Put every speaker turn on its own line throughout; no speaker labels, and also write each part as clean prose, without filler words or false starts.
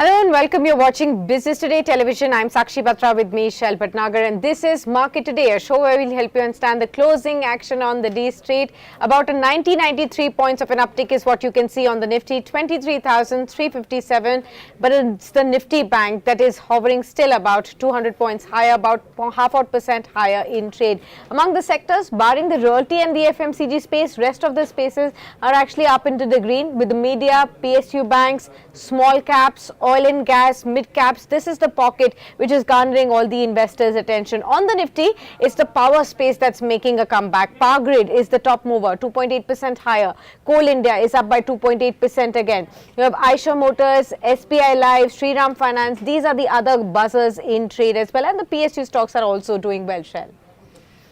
Hello and welcome. You're watching Business Today Television. I'm Sakshi Batra with me, Shel Patnagar, and this is Market Today, a show where we'll help you understand the closing action on the D Street. About a 93 points of an uptick is what you can see on the Nifty, 23,357. But it's the Nifty Bank that is hovering still about 200 points higher, about 0.5% higher in trade. Among the sectors, barring the realty and the FMCG space, rest of the spaces are actually up into the green, with the media, PSU banks, small caps, oil and gas, mid caps. This is the pocket which is garnering all the investors' attention. On the Nifty, it's the power space that's making a comeback. Power Grid is the top mover, 2.8% higher. Coal India is up by 2.8% again. You have Eicher Motors, SBI Life, Shriram Finance. These are the other buzzers in trade as well, and the PSU stocks are also doing well, Shell.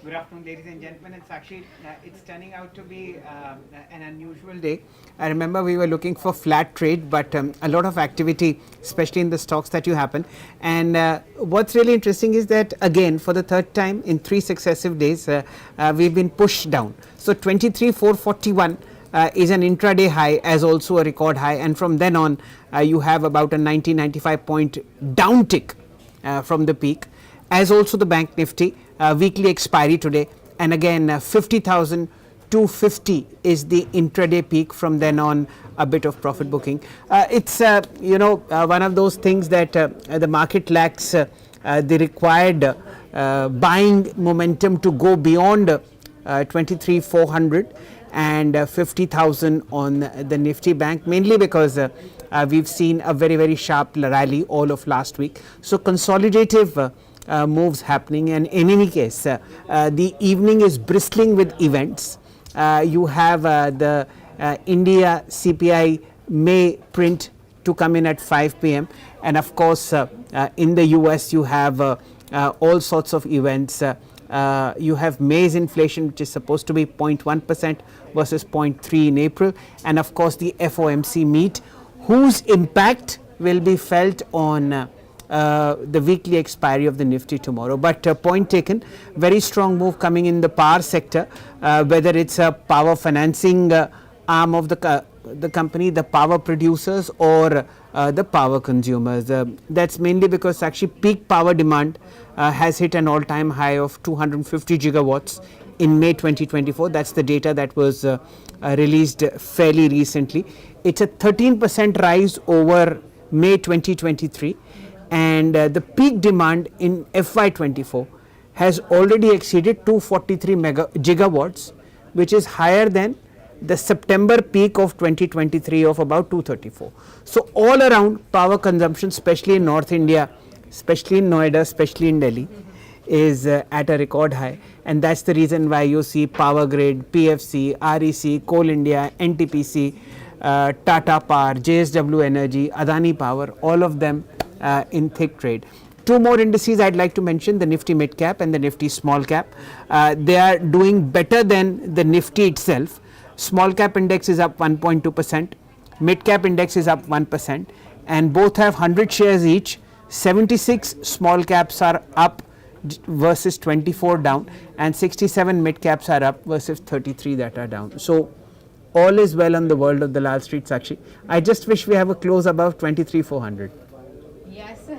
Good afternoon, ladies and gentlemen. And Sakshi, it's turning out to be an unusual day. I remember we were looking for flat trade, but a lot of activity, especially in the stocks that you happen. And what's really interesting is that, again, for the third time in 3 successive days, we've been pushed down. So 23,441 is an intraday high, as also a record high. And from then on, you have about a 95 point downtick from the peak, as also the Bank Nifty. Weekly expiry today, and again 50,250 is the intraday peak. From then on, a bit of profit booking. It's one of those things that the market lacks the required buying momentum to go beyond 23,400 and 50,000 on the Nifty Bank, mainly because we've seen a very sharp rally all of last week. So consolidative moves happening, and in any case the evening is bristling with events. You have the India CPI May print to come in at 5 p.m. and of course in the US you have all sorts of events. You have May's inflation, which is supposed to be 0.1% versus 0.3 in April, and of course the FOMC meet, whose impact will be felt on the weekly expiry of the Nifty tomorrow. But point taken, very strong move coming in the power sector, whether it's a power financing arm of the company, the power producers, or the power consumers. That's mainly because actually peak power demand has hit an all-time high of 250 gigawatts in May 2024. That's the data that was released fairly recently. It's a 13% rise over May 2023. And the peak demand in FY24 has already exceeded 243 gigawatts, which is higher than the September peak of 2023 of about 234. So all around, power consumption, especially in North India, especially in Noida, especially in Delhi, is at a record high. And that's the reason why you see Power Grid, PFC, REC, Coal India, NTPC, Tata Power, JSW Energy, Adani Power, all of them in thick trade. 2 more indices I'd like to mention, the Nifty Mid Cap and the Nifty Small Cap. They are doing better than the Nifty itself. Small Cap Index is up 1.2%, Mid Cap Index is up 1%, and both have 100 shares each. 76 small caps are up versus 24 down, and 67 mid caps are up versus 33 that are down. So all is well on the world of the Lal Street, Sakshi. I just wish we have a close above 23,400.
Yes,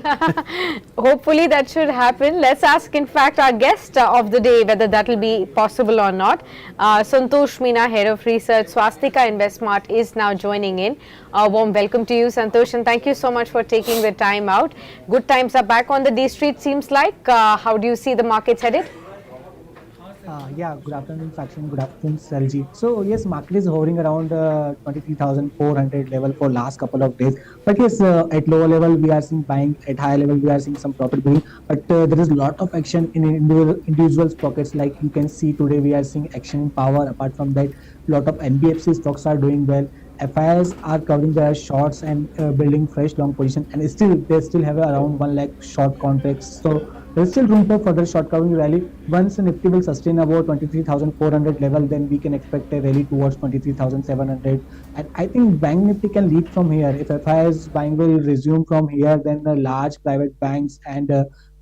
hopefully that should happen. Let's ask, in fact, our guest of the day whether that will be possible or not. Santosh Meena, Head of Research, Swastika Investmart, is now joining in. A warm welcome to you, Santosh, and thank you so much for taking the time out. Good times are back on the D Street, seems like. How do you see the markets headed?
Yeah, good afternoon, Sakshi. Good afternoon, Selji. So yes, market is hovering around 23,400 level for last couple of days. But yes, at lower level we are seeing buying, at higher level we are seeing some profit booking. But there is a lot of action in individual pockets. Like you can see today, we are seeing action in power. Apart from that, lot of NBFC stocks are doing well. FIs are covering their shorts and building fresh long position, and still they still have around 1 lakh short contracts. So there is still room for further short covering rally. Once Nifty will sustain about 23,400 level, then we can expect a rally towards 23,700. And I think Bank Nifty can lead from here. If FIs buying will resume from here, then the large private banks and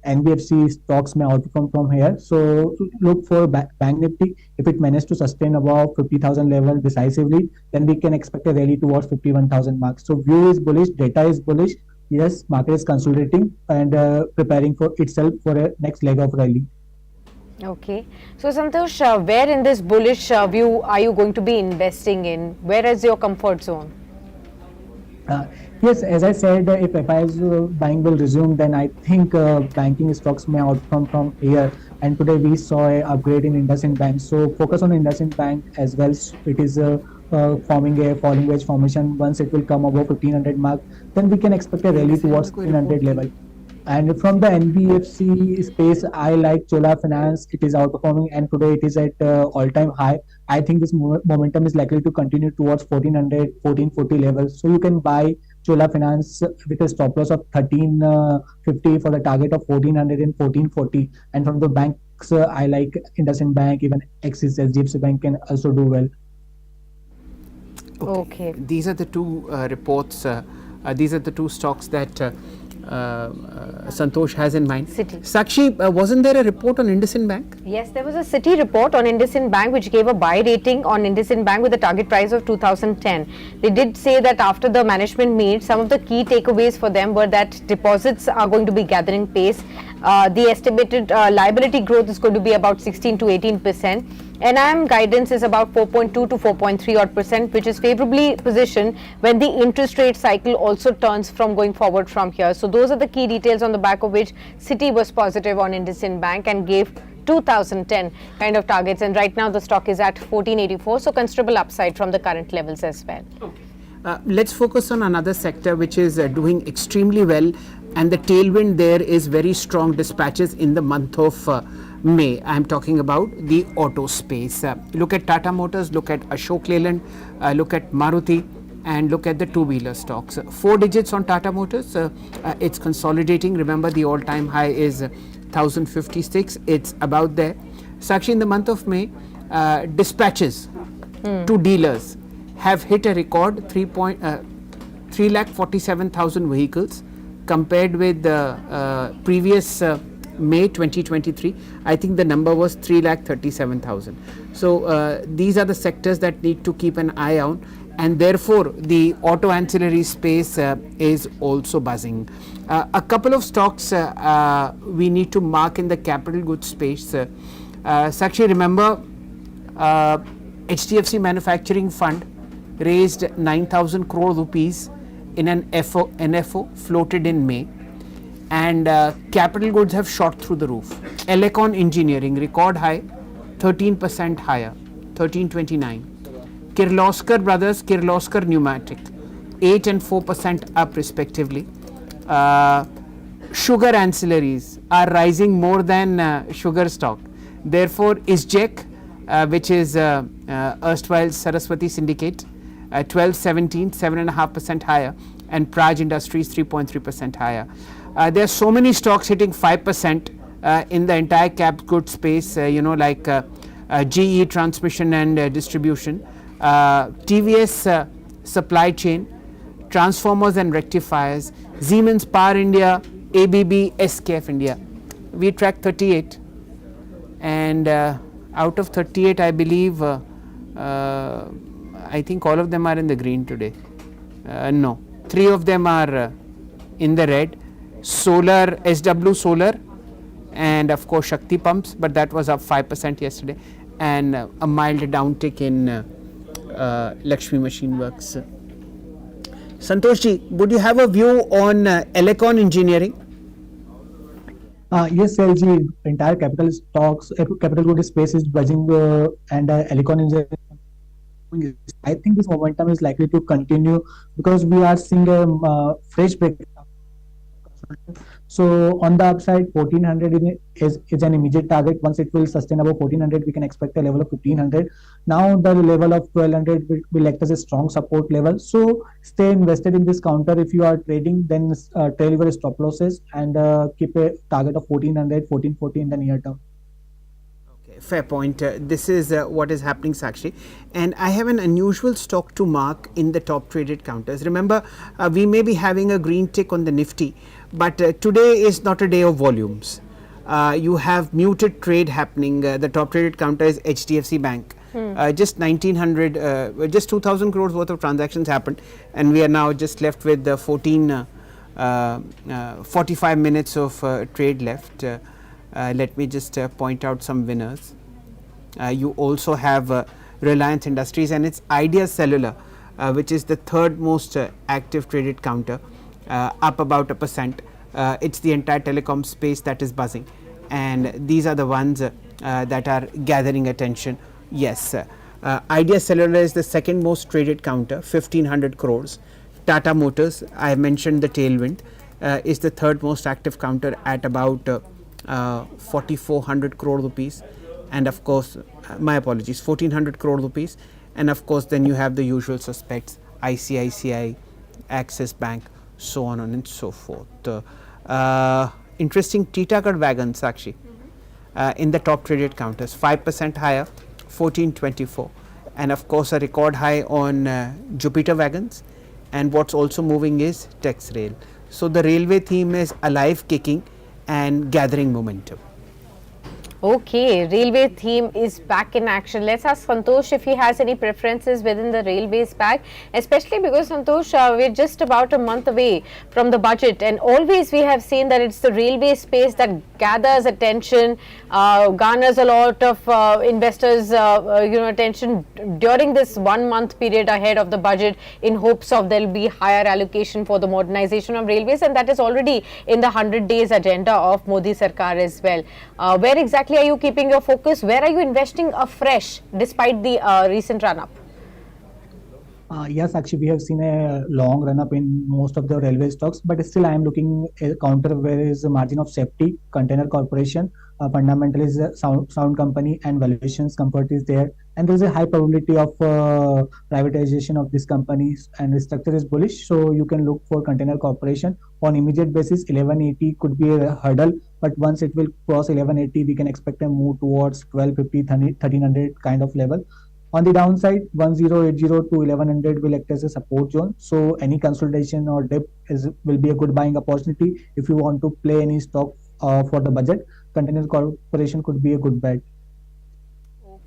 NBFC stocks may outperform from here. So look for Bank Nifty. If it manages to sustain above 50,000 level decisively, then we can expect a rally towards 51,000 marks. So view is bullish, data is bullish. Yes, market is consolidating and preparing for itself for a next leg of rally.
Okay. So Santosh, where in this bullish view are you going to be investing in? Where is your comfort zone?
Uh, yes, as I said, if FI's buying will resume, then I think banking stocks may outperform from here. And today we saw a upgrade in IndusInd Bank. So focus on IndusInd Bank as well. It is forming a falling wedge formation. Once it will come above 1500 mark, then we can expect a rally towards 1500 level. And from the NBFC space, I like Chola Finance. It is outperforming, and today it is at all-time high. I think this momentum is likely to continue towards 1400, 1440 levels. So you can buy Chola Finance with a stop loss of 1350 for the target of 1400 and 1440. And from the banks, I like IndusInd Bank, even Axis, HDFC Bank can also do well.
Okay.
These are the two reports. These are the two stocks that Santosh has in mind.
Citi.
Sakshi, wasn't there a report on IndusInd Bank?
Yes, there was a Citi report on IndusInd Bank which gave a buy rating on IndusInd Bank with a target price of 2010. They did say that after the management meet, some of the key takeaways for them were that deposits are going to be gathering pace. The estimated liability growth is going to be about 16 to 18%. NIM guidance is about 4.2 to 4.3 odd percent, which is favorably positioned when the interest rate cycle also turns from going forward from here. So those are the key details on the back of which Citi was positive on IndusInd Bank and gave 2010 kind of targets, and right now the stock is at 1484, so considerable upside from the current levels as well.
Let's focus on another sector which is doing extremely well, and the tailwind there is very strong dispatches in the month of May. I am talking about the auto space. Look at Tata Motors, look at Ashok Leyland, look at Maruti, and look at the two-wheeler stocks. 4 digits on Tata Motors, it's consolidating. Remember, the all-time high is 1056. It's about there. Sakshi, in the month of May, dispatches to dealers have hit a record 3,47,000 vehicles compared with the previous May 2023. I think the number was 3,37,000. So these are the sectors that need to keep an eye on, and therefore the auto ancillary space is also buzzing. A couple of stocks we need to mark in the capital goods space. Sakshi, remember HDFC Manufacturing Fund raised 9,000 crore rupees in an NFO floated in May, and capital goods have shot through the roof. Elecon Engineering record high, 13% higher, 1329. Kirloskar Brothers, Kirloskar Pneumatic, 8 and 4% up respectively. Sugar ancillaries are rising more than sugar stock. Therefore, ISJEC, which is erstwhile Saraswati Syndicate, 1217, 7.5% higher, and Praj Industries 3.3% higher. There are so many stocks hitting 5% in the entire cap goods space, like GE Transmission and Distribution, TVS Supply Chain, Transformers and Rectifiers, Siemens Power India, ABB, SKF India. We track 38, and out of 38, I believe I think all of them are in the green today. No, 3 of them are in the red. Solar, SW Solar, and of course Shakti Pumps, but that was up 5% yesterday, and a mild downtick in Lakshmi Machine Works. Santosh ji, would you have a view on Elecon Engineering?
Yes, LG, entire capital stocks, capital good space is buzzing, and Elecon Engineering. I think this momentum is likely to continue because we are seeing a fresh break. So on the upside, 1400 is an immediate target. Once it will sustain above 1400, we can expect a level of 1500. Now the level of 1200 will act as a strong support level. So stay invested in this counter. If you are trading, then trail your stop losses and keep a target of 1400, 1440 in the near term.
Fair point. This is what is happening, Sakshi, and I have an unusual stock to mark in the top traded counters. Remember, we may be having a green tick on the Nifty, but today is not a day of volumes. You have muted trade happening. The top traded counter is HDFC Bank. Just 1900, just 2000 crores worth of transactions happened, and we are now just left with 14 45 minutes of trade left. Let me just point out some winners. You also have Reliance Industries and its Idea Cellular, which is the third most active traded counter, up about 1%. It's the entire telecom space that is buzzing, and these are the ones that are gathering attention. Yes, Idea Cellular is the second most traded counter, 1500 crores. Tata Motors, I have mentioned the tailwind, is the third most active counter at about 4400 crore rupees, and of course, my apologies, 1400 crore rupees, and of course then you have the usual suspects, ICICI, Axis Bank, so on and so forth. Interesting Titagarh wagons actually in the top traded counters, 5% higher, 1424, and of course a record high on Jupiter wagons, and what's also moving is Tex Rail. So the railway theme is alive, kicking and gathering momentum.
Okay, railway theme is back in action. Let's ask Santosh if he has any preferences within the railways pack, especially because Santosh, we're just about a month away from the budget, and always we have seen that it's the railway space that gathers attention, garners a lot of investors, attention during this 1 month period ahead of the budget, in hopes of there'll be higher allocation for the modernization of railways, and that is already in the 100 days agenda of Modi Sarkar as well. Where exactly are you keeping your focus? Where are you investing afresh despite the recent run up?
Yes, actually, we have seen a long run up in most of the railway stocks, but still, I am looking a counter where is a margin of safety. Container Corporation, fundamentally is a sound company, and valuations comfort is there, and there is a high probability of privatization of this company, and the structure is bullish. So you can look for Container Corporation on immediate basis. 1180 could be a hurdle, but once it will cross 1180, we can expect a move towards 1250, 1300 kind of level. On the downside, 1080 to 1100 will act as a support zone. So any consolidation or dip will be a good buying opportunity. If you want to play any stock for the budget, Container Corporation could be a good bet.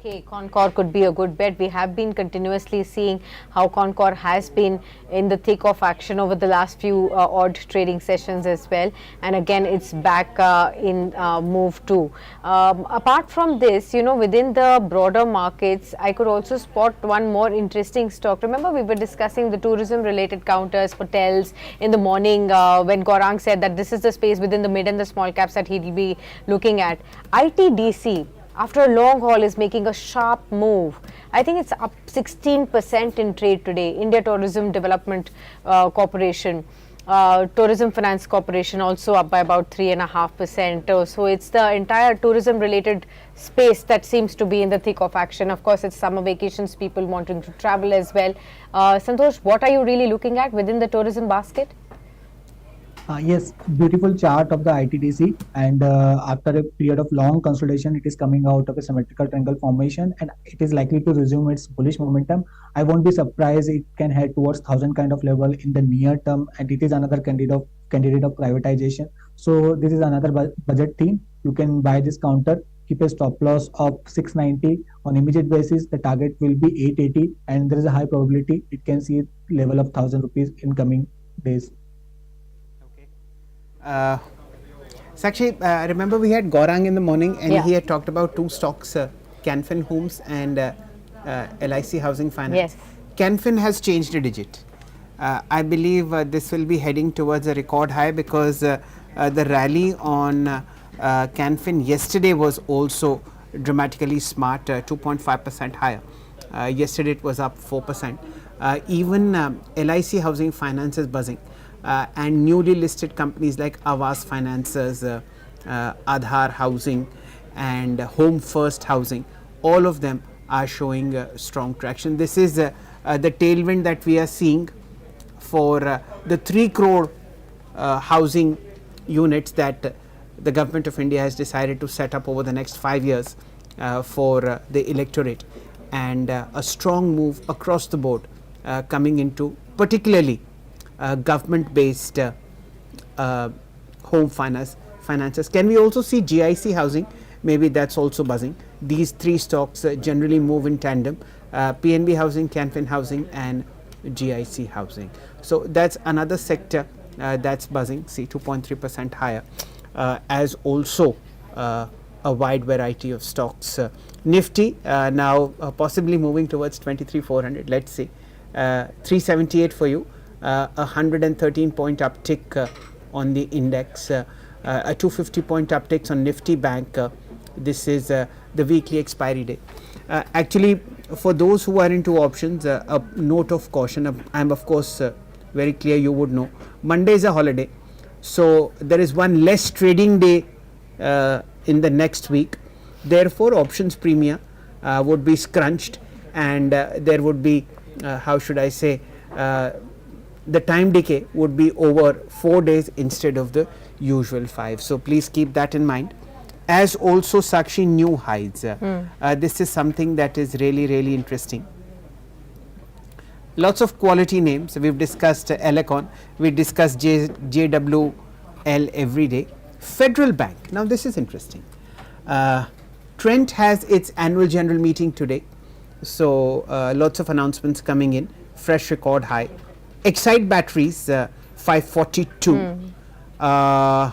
Okay, Concor could be a good bet. We have been continuously seeing how Concor has been in the thick of action over the last few odd trading sessions as well, and again it's back in move too. Apart from this, within the broader markets, I could also spot one more interesting stock. Remember, we were discussing the tourism related counters, hotels in the morning when Gaurang said that this is the space within the mid and the small caps that he'll be looking at. ITDC, after a long haul, is making a sharp move. I think it's up 16% in trade today. India Tourism Development Corporation, Tourism Finance Corporation also up by about 3.5%. So it's the entire tourism related space that seems to be in the thick of action. Of course, it's summer vacations, people wanting to travel as well. Santosh, what are you really looking at within the tourism basket?
Yes, beautiful chart of the ITDC, and after a period of long consolidation, it is coming out of a symmetrical triangle formation, and it is likely to resume its bullish momentum. I won't be surprised it can head towards 1000 kind of level in the near term, and it is another candidate of privatization. So this is another budget theme. You can buy this counter, keep a stop loss of 690 on immediate basis. The target will be 880, and there is a high probability it can see level of 1000 rupees in coming days.
Sakshi, remember we had Gaurang in the morning, and he had talked about two stocks, Canfin Homes and LIC Housing Finance.
Yes.
Canfin has changed a digit. I believe this will be heading towards a record high, because the rally on Canfin yesterday was also dramatically smart, 2.5% higher. Yesterday it was up 4%. Even LIC Housing Finance is buzzing. And newly listed companies like Awas Finances, Aadhar Housing and Home First Housing, all of them are showing strong traction. This is the tailwind that we are seeing for the 3 crore housing units that the government of India has decided to set up over the next 5 years for the electorate, and a strong move across the board coming into particularly government-based home finances. Can we also see GIC Housing? Maybe that's also buzzing. These 3 stocks generally move in tandem: PNB Housing, Canfin Housing, and GIC Housing. So that's another sector that's buzzing, see 2.3% higher, as also a wide variety of stocks. Nifty now possibly moving towards 23,400, let's see, 378 for you, 113 point uptick on the index, a 250 point upticks on Nifty Bank. This is the weekly expiry day. Actually, for those who are into options, a note of caution. I'm of course very clear, you would know Monday is a holiday, so there is one less trading day in the next week. Therefore, options premia would be scrunched, and there would be how should I say, the time decay would be over 4 days instead of the usual 5. So please keep that in mind. As also Sakshi, new highs. This is something that is really interesting. Lots of quality names. We've discussed Elecon, we discussed JWL every day. Federal Bank, now this is interesting. Trent has its annual general meeting today, so lots of announcements coming in, fresh record high. Excite Batteries 542. I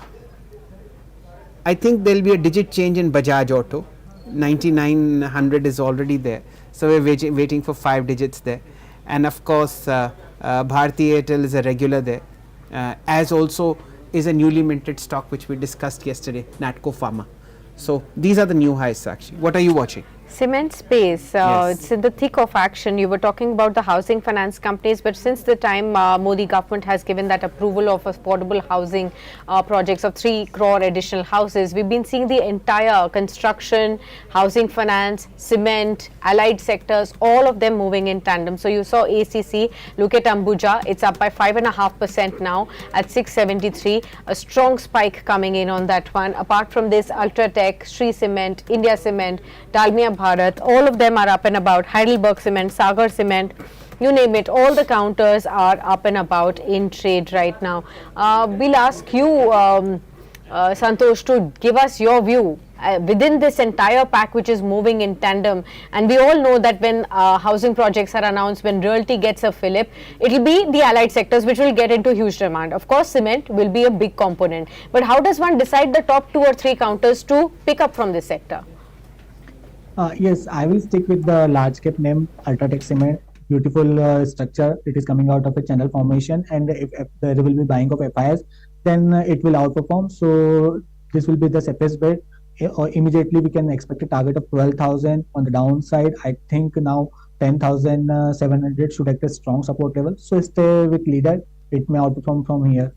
think there will be a digit change in Bajaj Auto, 9900 is already there, so we are waiting for 5 digits there. And of course Bharti Airtel is a regular there, as also is a newly minted stock which we discussed yesterday, Natco Pharma. So these are the new highs. Actually, what are you watching?
Cement space,
Yes.
it's in the thick of action. You were talking about the housing finance companies, but since the time Modi government has given that approval of affordable housing projects of 3 crore additional houses, we've been seeing the entire construction, housing finance, cement, allied sectors, all of them moving in tandem. So you saw ACC, look at Ambuja, it's up by 5.5% now at 673, a strong spike coming in on that one. Apart from this, Ultratech, Sri Cement, India Cement, Dalmia Bharat, all of them are up and about. Heidelberg Cement, Sagar Cement, you name it, all the counters are up and about in trade right now. We'll ask you, Santosh, to give us your view within this entire pack which is moving in tandem. And we all know that when housing projects are announced, when realty gets a fillip, it will be the allied sectors which will get into huge demand. Of course, cement will be a big component. But how does one decide the top 2 or 3 counters to pick up from this sector?
Yes, I will stick with the large cap name Ultratech Cement. Beautiful structure. It is coming out of a channel formation, and if there will be buying of FIs, then it will outperform. So this will be the safest bet. Immediately we can expect a target of 12,000 on the downside. I think now 10,700 should act as strong support level. So stay with leader. It may outperform from here.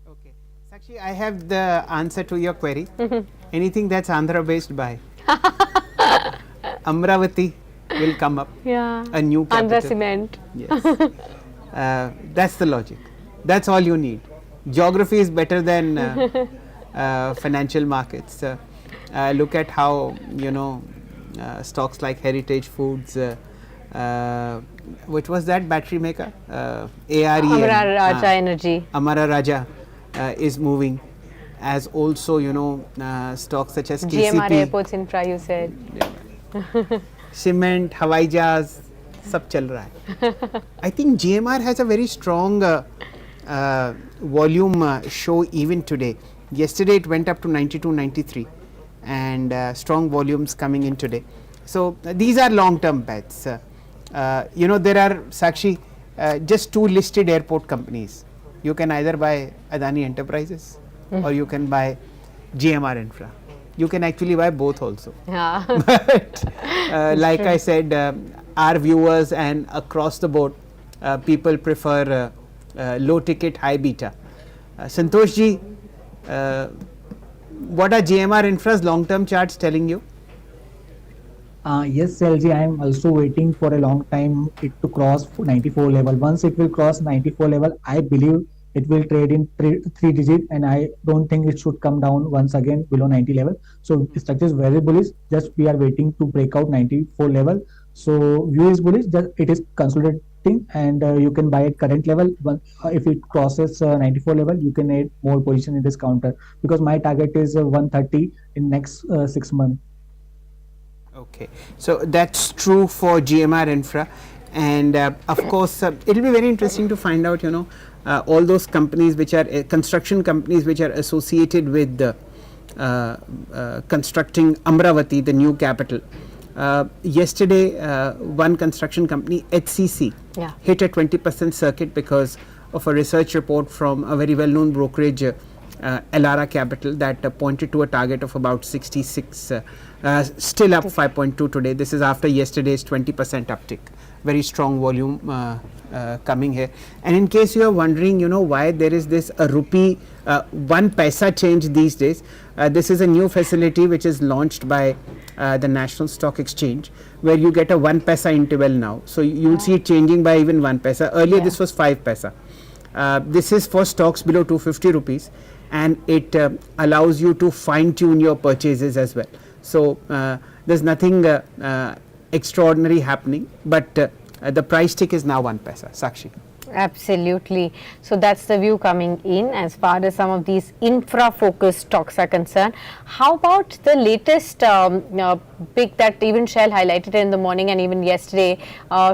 Okay, Sakshi, I have the answer to your query. Anything that's Andhra based, buy. Amravati will come up.
Yeah.
A new capital.
Andhra Cement.
Yes. That's the logic. That's all you need. Geography is better than financial markets. Look at how, stocks like Heritage Foods, which was that battery maker? ARE.
Amara Raja Energy.
Amara Raja is moving. As also, stocks such as KCP.
GMR Airports Infra, you said.
Cement, Hawai Jahaz, sab chal raha hai. I think GMR has a very strong volume show even today. Yesterday it went up to 92, 93, and strong volumes coming in today. So these are long-term bets. There are, Sakshi, just 2 listed airport companies. You can either buy Adani Enterprises or you can buy GMR Infra. You can actually buy both also.
Yeah.
But like I said, our viewers and across the board, people prefer low ticket, high beta. Santosh ji, what are GMR Infra's long term charts telling you?
Yes, LG, I am also waiting for a long time it to cross 94 level. Once it will cross 94 level, I believe it will trade in 3 digit, and I don't think it should come down once again below 90 level. So the structure is very bullish. Just we are waiting to break out 94 level. So view is bullish. Just it is consolidating, and you can buy at current level. If it crosses 94 level, you can add more position in this counter, because my target is 130 in next 6 months.
Okay, so that's true for GMR Infra, and of course it will be very interesting to find out, all those companies which are construction companies which are associated with constructing Amravati, the new capital. Yesterday, one construction company, HCC, hit a 20% circuit because of a research report from a very well-known brokerage, Elara Capital, that pointed to a target of about 66, still up 5.2 today. This is after yesterday's 20% uptick. Very strong volume coming here. And in case you are wondering, why there is this a rupee 1 paisa change these days, this is a new facility which is launched by the National Stock Exchange, where you get a 1 paisa interval now. So you will see it changing by even 1 paisa. Earlier this was 5 paisa. This is for stocks below 250 rupees, and it allows you to fine tune your purchases as well. So there's nothing extraordinary happening, but the price tick is now 1 paisa. Sakshi.
Absolutely. So that's the view coming in as far as some of these infra focused stocks are concerned. How about the latest pick that even Shell highlighted in the morning and even yesterday,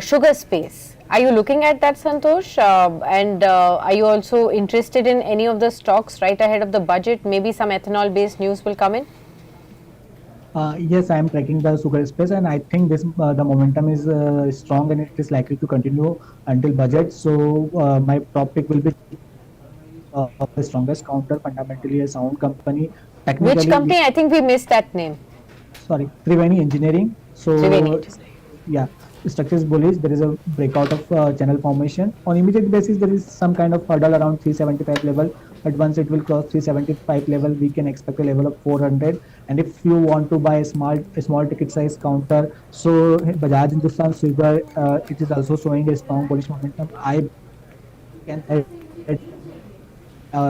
sugar space? Are you looking at that, Santosh? And are you also interested in any of the stocks right ahead of the budget? Maybe some ethanol based news will come in?
Yes, I am tracking the sugar space, and I think this the momentum is strong and it is likely to continue until budget. So my top pick will be the strongest counter, fundamentally a sound company.
Which company? I think we missed that name.
Sorry, Triveni Engineering. So
Triveni.
Yeah, structure is bullish. There is a breakout of channel formation. On immediate basis, there is some kind of hurdle around 375 level. But once it will cross 375 level, we can expect a level of 400. And if you want to buy a small ticket size counter, so Bajaj Hindustan Sugar, it is also showing a strong bullish momentum. I can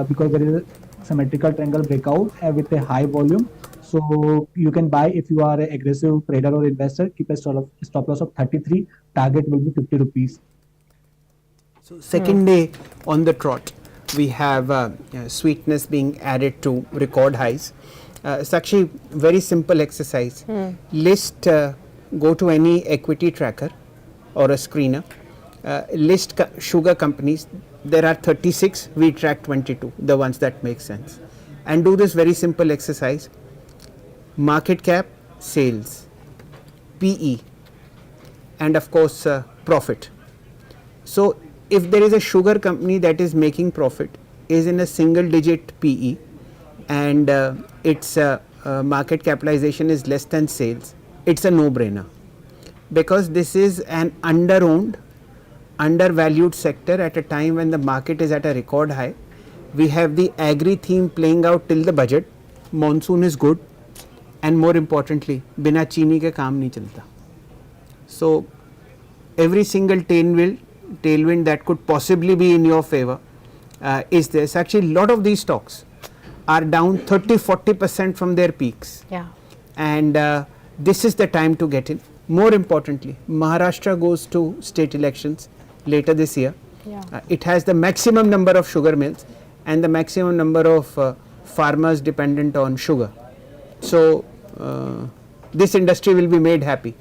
because there is a symmetrical triangle breakout with a high volume. So you can buy if you are an aggressive trader or investor. Keep a stop loss of 33. Target will be 50 rupees.
So second day on the trot, we have sweetness being added to record highs. It's actually very simple exercise. List, go to any equity tracker or a screener, list sugar companies. There are 36, we track 22, the ones that make sense. And do this very simple exercise. Market cap, sales, PE, and of course profit. So if there is a sugar company that is making profit, is in a single digit PE, and its market capitalization is less than sales, it's a no-brainer, because this is an under-owned, undervalued sector at a time when the market is at a record high. We have the agri theme playing out till the budget. Monsoon is good, and more importantly, बिना चीनी के काम नहीं चलता. So every single tailwind that could possibly be in your favor is there. So actually, a lot of these stocks are down 30-40% from their peaks.
Yeah.
And this is the time to get in. More importantly, Maharashtra goes to state elections later this year.
Yeah.
It has the maximum number of sugar mills and the maximum number of farmers dependent on sugar. So this industry will be made happy.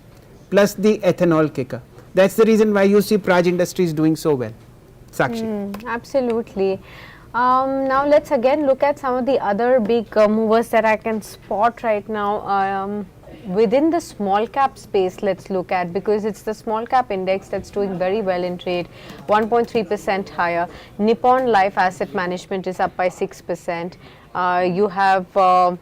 Plus the ethanol kicker. That's the reason why you see Praj Industries doing so well. Sakshi.
Absolutely. Now let's again look at some of the other big movers that I can spot right now. Within the small cap space, let's look at, because it's the small cap index that's doing very well in trade, 1.3% higher. Nippon Life Asset Management is up by 6%. You have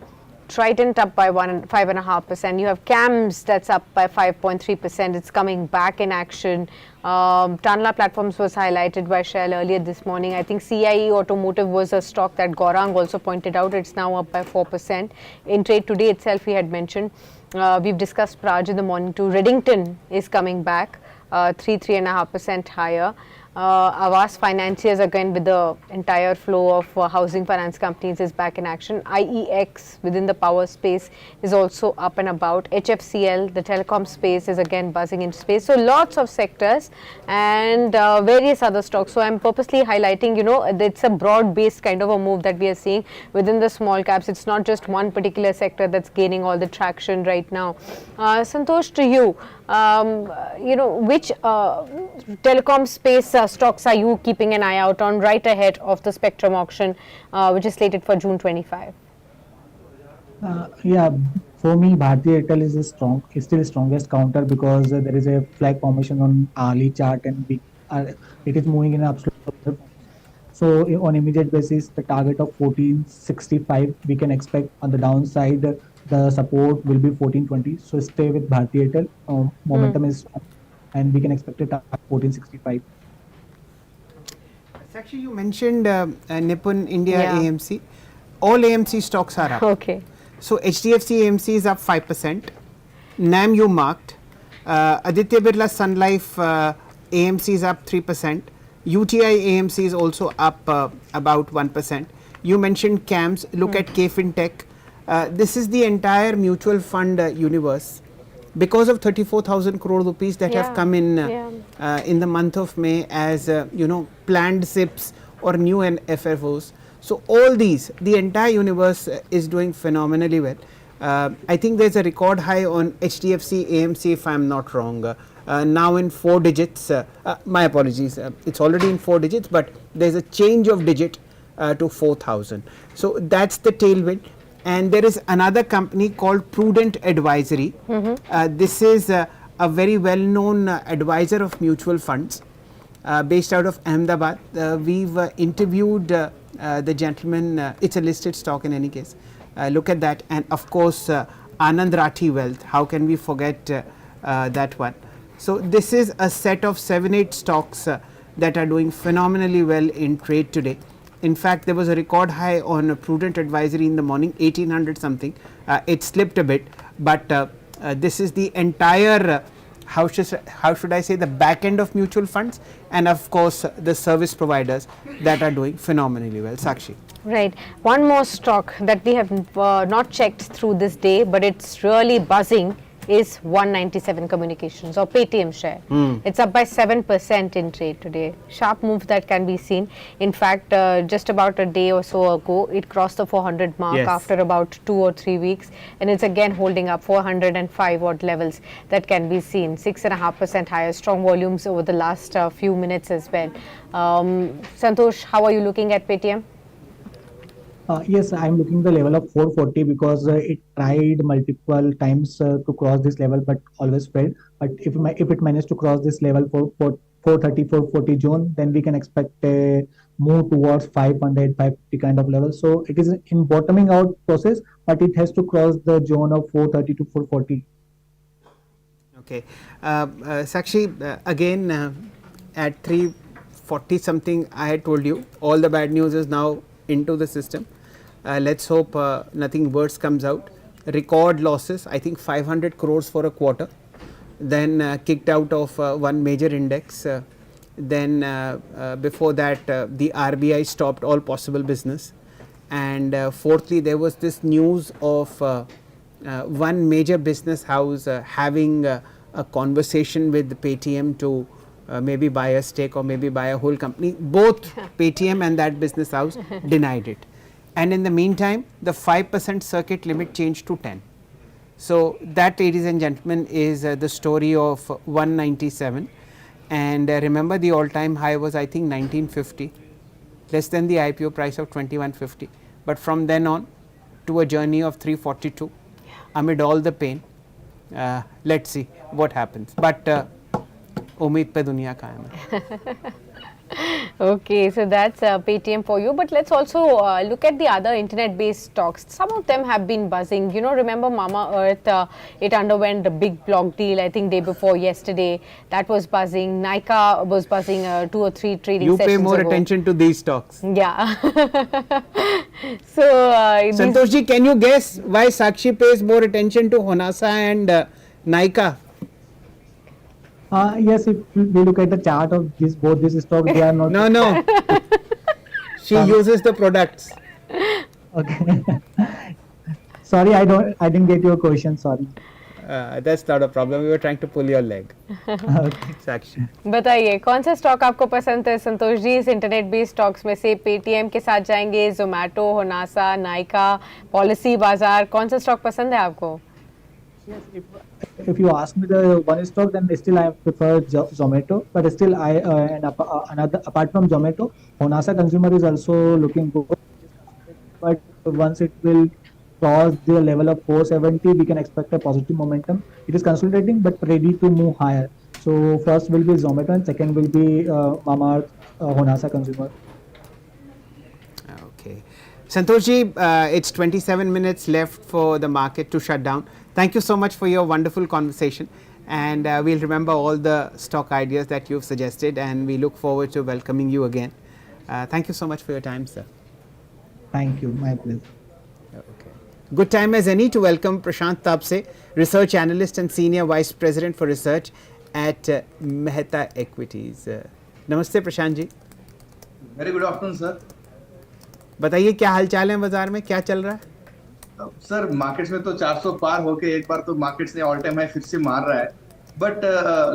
Trident up by 5.5%. You have CAMS that's up by 5.3%. It's coming back in action. Tanla Platforms was highlighted by Shell earlier this morning. I think CIE Automotive was a stock that Gaurang also pointed out. It's now up by 4%. In trade today itself, we had mentioned. We've discussed Praj in the morning too. Reddington is coming back, 3.5% higher. Awas Financiers, again with the entire flow of housing finance companies, is back in action. IEX within the power space is also up and about. HFCL, the telecom space, is again buzzing in space. So lots of sectors and various other stocks. So I'm purposely highlighting, it's a broad based kind of a move that we are seeing within the small caps. It's not just one particular sector that's gaining all the traction right now. Santosh, to you, which telecom space stocks are you keeping an eye out on right ahead of the Spectrum auction, which is slated for June 25?
Yeah, for me, Bharti Airtel is still strongest counter because there is a flag formation on hourly chart and it is moving in absolute formation. So on immediate basis, the target of 1465 we can expect. On the downside, the support will be 1420. So stay with Bharti Airtel. Momentum is strong, and we can expect a target 1465.
Sakshi, you mentioned Nippon India
Yeah.
AMC. All AMC stocks are up.
Okay.
So HDFC AMC is up 5%. NAM you marked. Aditya Birla Sun Life AMC is up 3%. UTI AMC is also up about 1%. You mentioned CAMS. Look at KFintech. This is the entire mutual fund universe. Because of 34,000 crore rupees that have come in the month of May as planned SIPs or new FFOs. So all these, the entire universe is doing phenomenally well. I think there's a record high on HDFC AMC, if I'm not wrong. Now in 4 digits. My apologies. It's already in 4 digits, but there's a change of digit to 4,000. So that's the tailwind. And there is another company called Prudent Advisory. This is a very well-known advisor of mutual funds based out of Ahmedabad. We've interviewed the gentleman. It's a listed stock in any case. Look at that. And of course, Anand Rathi Wealth. How can we forget that one? So this is a set of 7-8 stocks that are doing phenomenally well in trade today. In fact, there was a record high on Prudent Advisory in the morning, 1800 something. It slipped a bit, but this is the entire, how should I say, the back end of mutual funds, and of course the service providers that are doing phenomenally well. Sakshi.
Right. One more stock that we have not checked through this day, but it's really buzzing, is 197 Communications or Paytm share. It's up by 7% in trade today. Sharp move that can be seen. In fact, just about a day or so ago, it crossed the 400 mark after about 2 or 3 weeks, and it's again holding up 405 odd levels that can be seen. 6.5% higher, strong volumes over the last few minutes as well. Santosh, how are you looking at Paytm?
Yes, I'm looking the level of 440 because it tried multiple times to cross this level, but always failed. But if it managed to cross this level for 430, 440 zone, then we can expect a move towards 500, 550 kind of level. So it is in bottoming out process, but it has to cross the zone of 430 to 440.
Okay, Sakshi, again at 340 something, I had told you all the bad news is now into the system. Let's hope nothing worse comes out. Record losses, I think 500 crores for a quarter, then kicked out of one major index. Then before that the RBI stopped all possible business, and fourthly there was this news of one major business house having a conversation with Paytm to maybe buy a stake or maybe buy a whole company. Both Paytm and that business house denied it, and in the meantime the 5% circuit limit changed to 10. So that, ladies and gentlemen, is the story of 197, and remember the all time high was I think 1950, less than the IPO price of 2150, but from then on to a journey of 342 amid all the pain. Let's see what happens, but उम्मीद पे दुनिया कायम है.
Okay, so that's Paytm for you. But let's also look at the other internet-based stocks. Some of them have been buzzing. You know, remember Mama Earth? It underwent a big block deal, I think day before yesterday. That was buzzing. Nykaa was buzzing 2 or 3 trading
You
sessions
pay more
ago.
attention to these stocks.
Yeah. So,
Santoshji, can you guess why Sakshi pays more attention to Honasa and Nykaa?
Yes, if we look at the chart of both these stocks, they are not.
No. She uses the products.
Okay. Sorry, I didn't get your question. Sorry.
That's not a problem. We were trying to pull your leg.
Okay.
Sakshi.
बताइए कौन सा stock आपको पसंद है संतोष जी? इस internet based stocks में से Paytm के साथ जाएंगे, जोमैटो, होनासा, नाइका, पॉलिसी बाजार, कौन सा स्टॉक पसंद है आपको?
Yes, if you ask me the one stock, then still I prefer Zomato. But still, another apart from Zomato, Honasa Consumer is also looking good. It is consolidating, but once it will cross the level of 470, we can expect a positive momentum. It is consolidating, but ready to move higher. So first will be Zomato, and second will be Mamaearth, Honasa Consumer.
Okay. Santoshji, it's 27 minutes left for the market to shut down. Thank you so much for your wonderful conversation. And we'll remember all the stock ideas that you've suggested, and we look forward to welcoming you again. Thank you so much for your time, sir.
Thank you. My pleasure.
Okay. Good time as any to welcome Prashant Tapse, Research Analyst and Senior Vice President for Research at Mehta Equities. Namaste, Prashant ji.
Very good afternoon sir.
बताइए क्या हालचाल है बाजार में, क्या चल रहा है?
सर मार्केट्स में तो 400 पार होके एक बार तो मार्केट्स ने ऑल टाइम हाई फिर से मार रहा है, but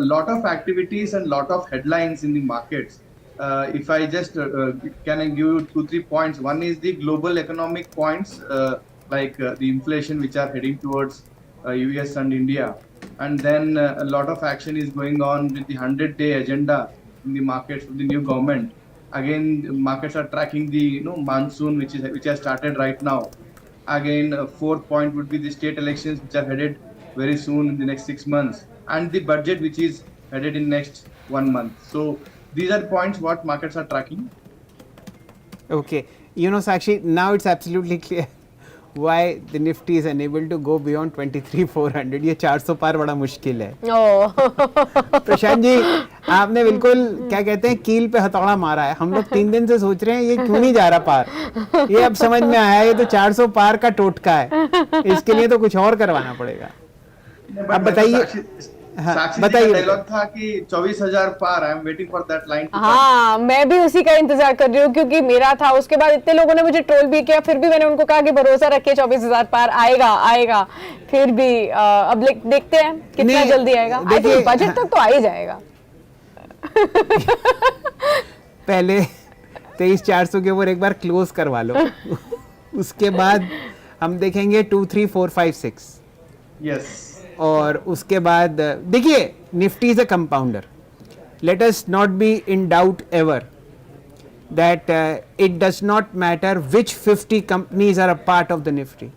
lot of activities and lot of headlines in the markets. If I just can I give you 2-3 points. One is the global economic points, like the inflation which are heading towards US and India, and then a lot of action is going on with the 100-day agenda in the markets of the new government. Again, markets are tracking the monsoon which has started right now. Again, fourth point would be the state elections which are headed very soon in the next 6 months, and the budget which is headed in next 1 month. So these are points what markets are tracking.
Okay, Sakshi, now it's absolutely clear why the Nifty is unable to go beyond 23,400. ये 400 पार बड़ा मुश्किल है. प्रशांत जी, आपने बिल्कुल क्या कहते हैं कील पे हथौड़ा मारा है. हम लोग 3 दिन से सोच रहे हैं ये क्यों नहीं जा रहा पार. ये अब समझ में आया, ये तो 400 पार का टोटका है. इसके लिए तो कुछ और करवाना पड़ेगा. अब बताइए.
बताइए. डायलॉग था कि 24,000 पार. I am waiting for that line.
हाँ, मैं भी उसी का इंतजार कर रही हूँ, क्योंकि मेरा था. उसके बाद इतने लोगों ने मुझे ट्रोल भी किया, फिर भी मैंने उनको कहा कि भरोसा रखिए 24,000 पार आएगा. फिर भी अब देखते हैं कितना जल्दी आएगा. बजट तक तो आ ही जाएगा.
पहले 23,400 के ऊपर एक बार क्लोज करवा लो. उसके बाद हम देखेंगे 2, 3, 4, 5, 6.
यस.
और उसके बाद देखिए, Nifty is a compounder. Let us not be in doubt ever that it does not matter which 50 companies are a part of the Nifty.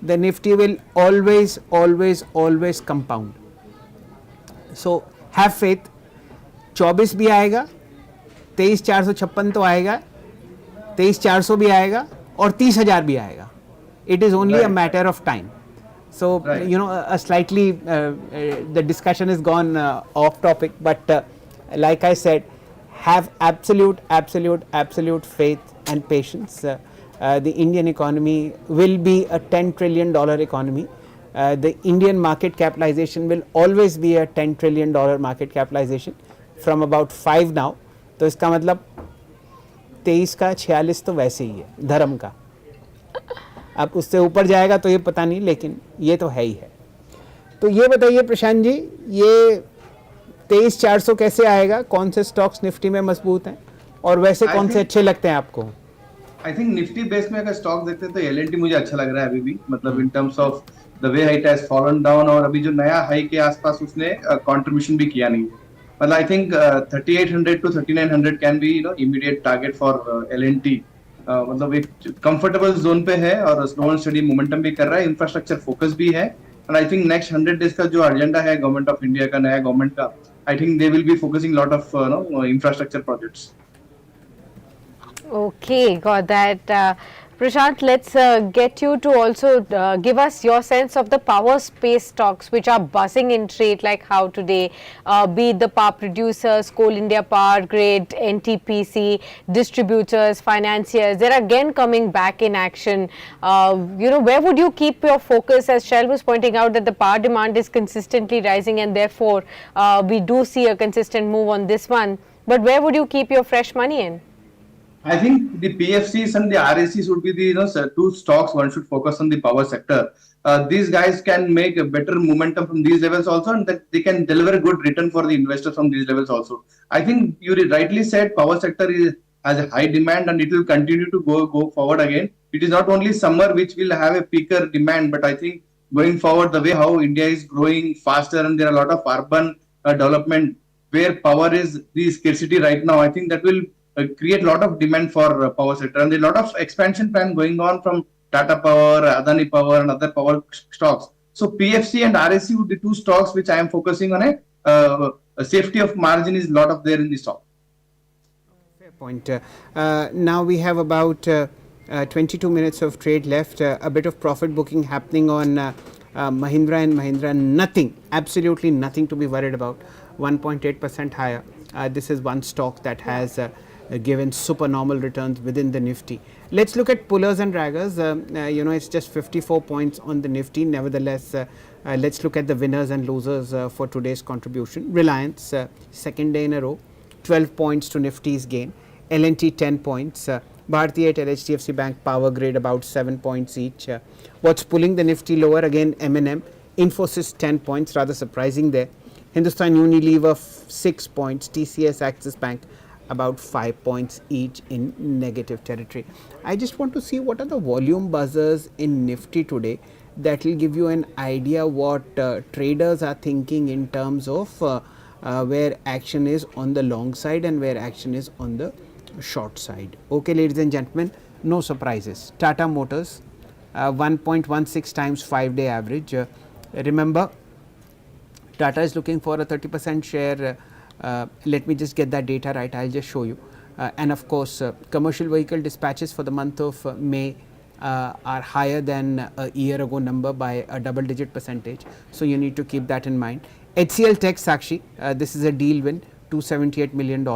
The Nifty will always compound. So have faith. 24 भी आएगा, 23,456 तो आएगा, 23,400 भी आएगा और 30,000 भी आएगा. It is only a matter of time. So, slightly the discussion has gone off topic, but like I said, have absolute faith and patience. The Indian economy will be a $10 trillion economy. The Indian market capitalization will always be a $10 trillion market capitalization from about 5 now. तो इसका मतलब 23 का 46 तो वैसे ही है धर्म का. अब उससे ऊपर जाएगा तो ये पता नहीं, लेकिन ये तो है ही है. तो ये बताइए प्रशांत जी, ये 23,400 कैसे आएगा? कौन से स्टॉक्स निफ्टी में मजबूत हैं और वैसे कौन से अच्छे लगते हैं आपको?
आई थिंक निफ्टी बेस में अगर स्टॉक देखते हैं तो एलएनटी मुझे अच्छा लग रहा है अभी भी. मतलब in terms of the way it has fallen down, और अभी जो नया हाई के आसपास उसने कंट्रीब्यूशन भी किया नहीं. मतलब I think 3800 to 3900 can be immediate target for LNT. मतलब एक कंफर्टेबल जोन पे है और स्लो एंड स्टडी मोमेंटम भी कर रहा है. इंफ्रास्ट्रक्चर फोकस भी है, and I think next 100 days का जो एजेंडा है गवर्नमेंट ऑफ इंडिया का, नया गवर्नमेंट का, I think they will be focusing lot of infrastructure projects.
Okay, got that. Prashant, let's get you to also give us your sense of the power space stocks which are buzzing in trade, like how today, be it the power producers, Coal India Power Grid, NTPC, distributors, financiers, they're again coming back in action. Where would you keep your focus, as Shell was pointing out that the power demand is consistently rising and therefore we do see a consistent move on this one, but where would you keep your fresh money in?
I think the PFCs and the RACs would be the two stocks one should focus on the power sector. These guys can make a better momentum from these levels also, and that they can deliver a good return for the investors from these levels also. I think you rightly said power sector has a high demand and it will continue to go forward again. It is not only summer which will have a peaker demand, but I think going forward, the way how India is growing faster and there are a lot of urban development where power is the scarcity right now, I think that will create a lot of demand for power sector, and there are a lot of expansion plan going on from Tata Power, Adani Power, and other power stocks. So PFC and RSC would be two stocks which I am focusing on. A safety of margin is a lot of there in the stock.
Fair point. Now we have about 22 minutes of trade left. A bit of profit booking happening on Mahindra and Mahindra. Nothing, absolutely nothing to be worried about. 1.8% higher. This is one stock that has given supernormal returns within the Nifty. Let's look at pullers and draggers. It's just 54 points on the Nifty. Nevertheless, let's look at the winners and losers for today's contribution. Reliance, second day in a row, 12 points to Nifty's gain. L&T 10 points. Bharti Airtel, HDFC Bank, Power Grid about 7 points each. What's pulling the Nifty lower? Again, M&M. Infosys 10 points, rather surprising there. Hindustan Unilever 6 points. TCS, Axis Bank about 5 points each in negative territory. I just want to see what are the volume buzzers in Nifty today. That will give you an idea what traders are thinking in terms of where action is on the long side and where action is on the short side. Okay, ladies and gentlemen, no surprises. Tata Motors 1.16 times 5-day average. Remember, Tata is looking for a 30% share. Let me just get that data right. I'll just show you. And of course, commercial vehicle dispatches for the month of May are higher than a year ago number by a double-digit percentage. So you need to keep that in mind. HCL Tech Sakshi, this is a deal win, $278 million.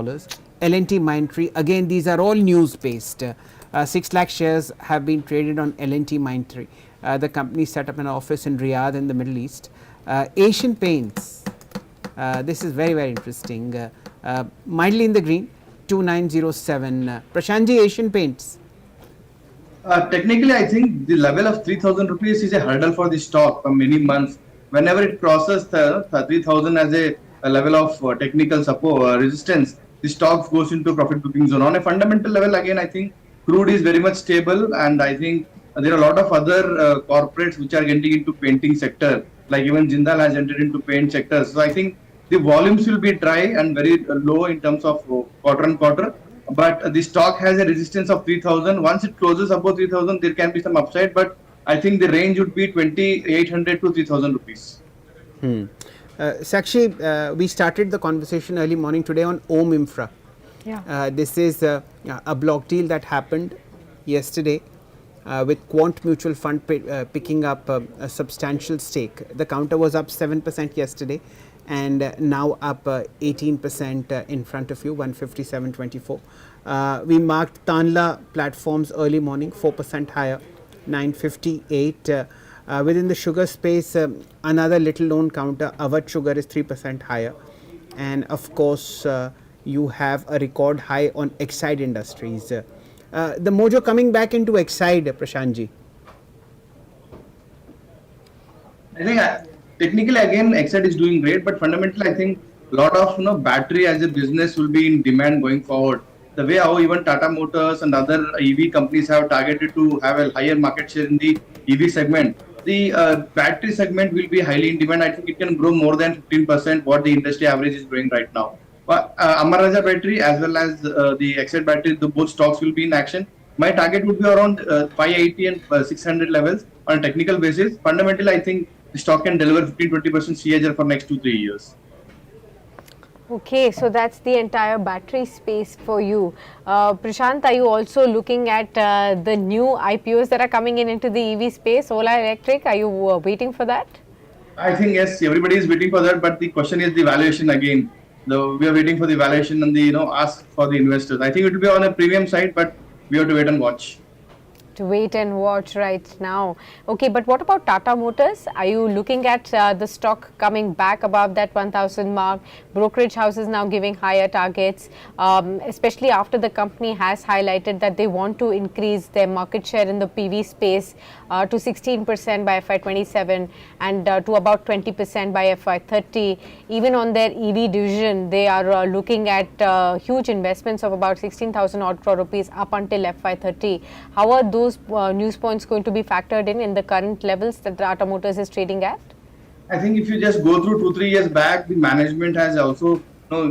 L&T Mindtree, again these are all news based. 6 lakh shares have been traded on L&T Mindtree. The company set up an office in Riyadh in the Middle East. Asian Paints, this is very, very interesting. Mildly in the green, 2907. Prashantji, Asian Paints.
Technically, I think the level of 3,000 rupees is a hurdle for the stock for many months. Whenever it crosses the 3,000 as a level of technical support resistance, the stock goes into profit booking zone. On a fundamental level, again, I think crude is very much stable, and I think there are a lot of other corporates which are getting into painting sector, like even Jindal has entered into paint sector. So I think the volumes will be dry and very low in terms of quarter on quarter. But the stock has a resistance of 3,000. Once it closes above 3,000, there can be some upside. But I think the range would be 2,800 to 3,000 rupees.
Sakshi, we started the conversation early morning today on Om Infra.
Yeah.
This is a block deal that happened yesterday with Quant Mutual Fund picking up a substantial stake. The counter was up 7% yesterday and now up 18% in front of you, 157.24. We marked Tanla Platforms early morning, 4% higher, 958. Within the sugar space, another little known counter, Awadh Sugar, is 3% higher. And of course, you have a record high on Exide Industries. The mojo coming back into Exide, Prashantji.
I think technically again Exide is doing great, but fundamentally I think a lot of battery as a business will be in demand going forward. The way how even Tata Motors and other EV companies have targeted to have a higher market share in the EV segment, the battery segment will be highly in demand. I think it can grow more than 15% what the industry average is growing right now. But Amara Raja battery as well as the Exide battery, the both stocks will be in action. My target would be around 580 and 600 levels on a technical basis. Fundamentally, I think the stock can deliver 15-20% CAGR for next 2-3 years.
Okay, so that's the entire battery space for you. Prashant, are you also looking at the new IPOs that are coming into the EV space, Ola Electric? Are you waiting for that?
I think yes, everybody is waiting for that, but the question is the valuation again. We are waiting for the valuation and the ask for the investors. I think it will be on a premium side, but we have to wait and watch.
To wait and watch right now. Okay, but what about Tata Motors? Are you looking at the stock coming back above that 1,000 mark? Brokerage houses now giving higher targets, especially after the company has highlighted that they want to increase their market share in the PV space to 16% by FY27 and to about 20% by FY30. Even on their EV division, they are looking at huge investments of about 16,000 odd crore rupees up until FY30. How are those those news points going to be factored in the current levels that Tata Motors is trading at?
I think if you just go through 2-3 years back, the management has also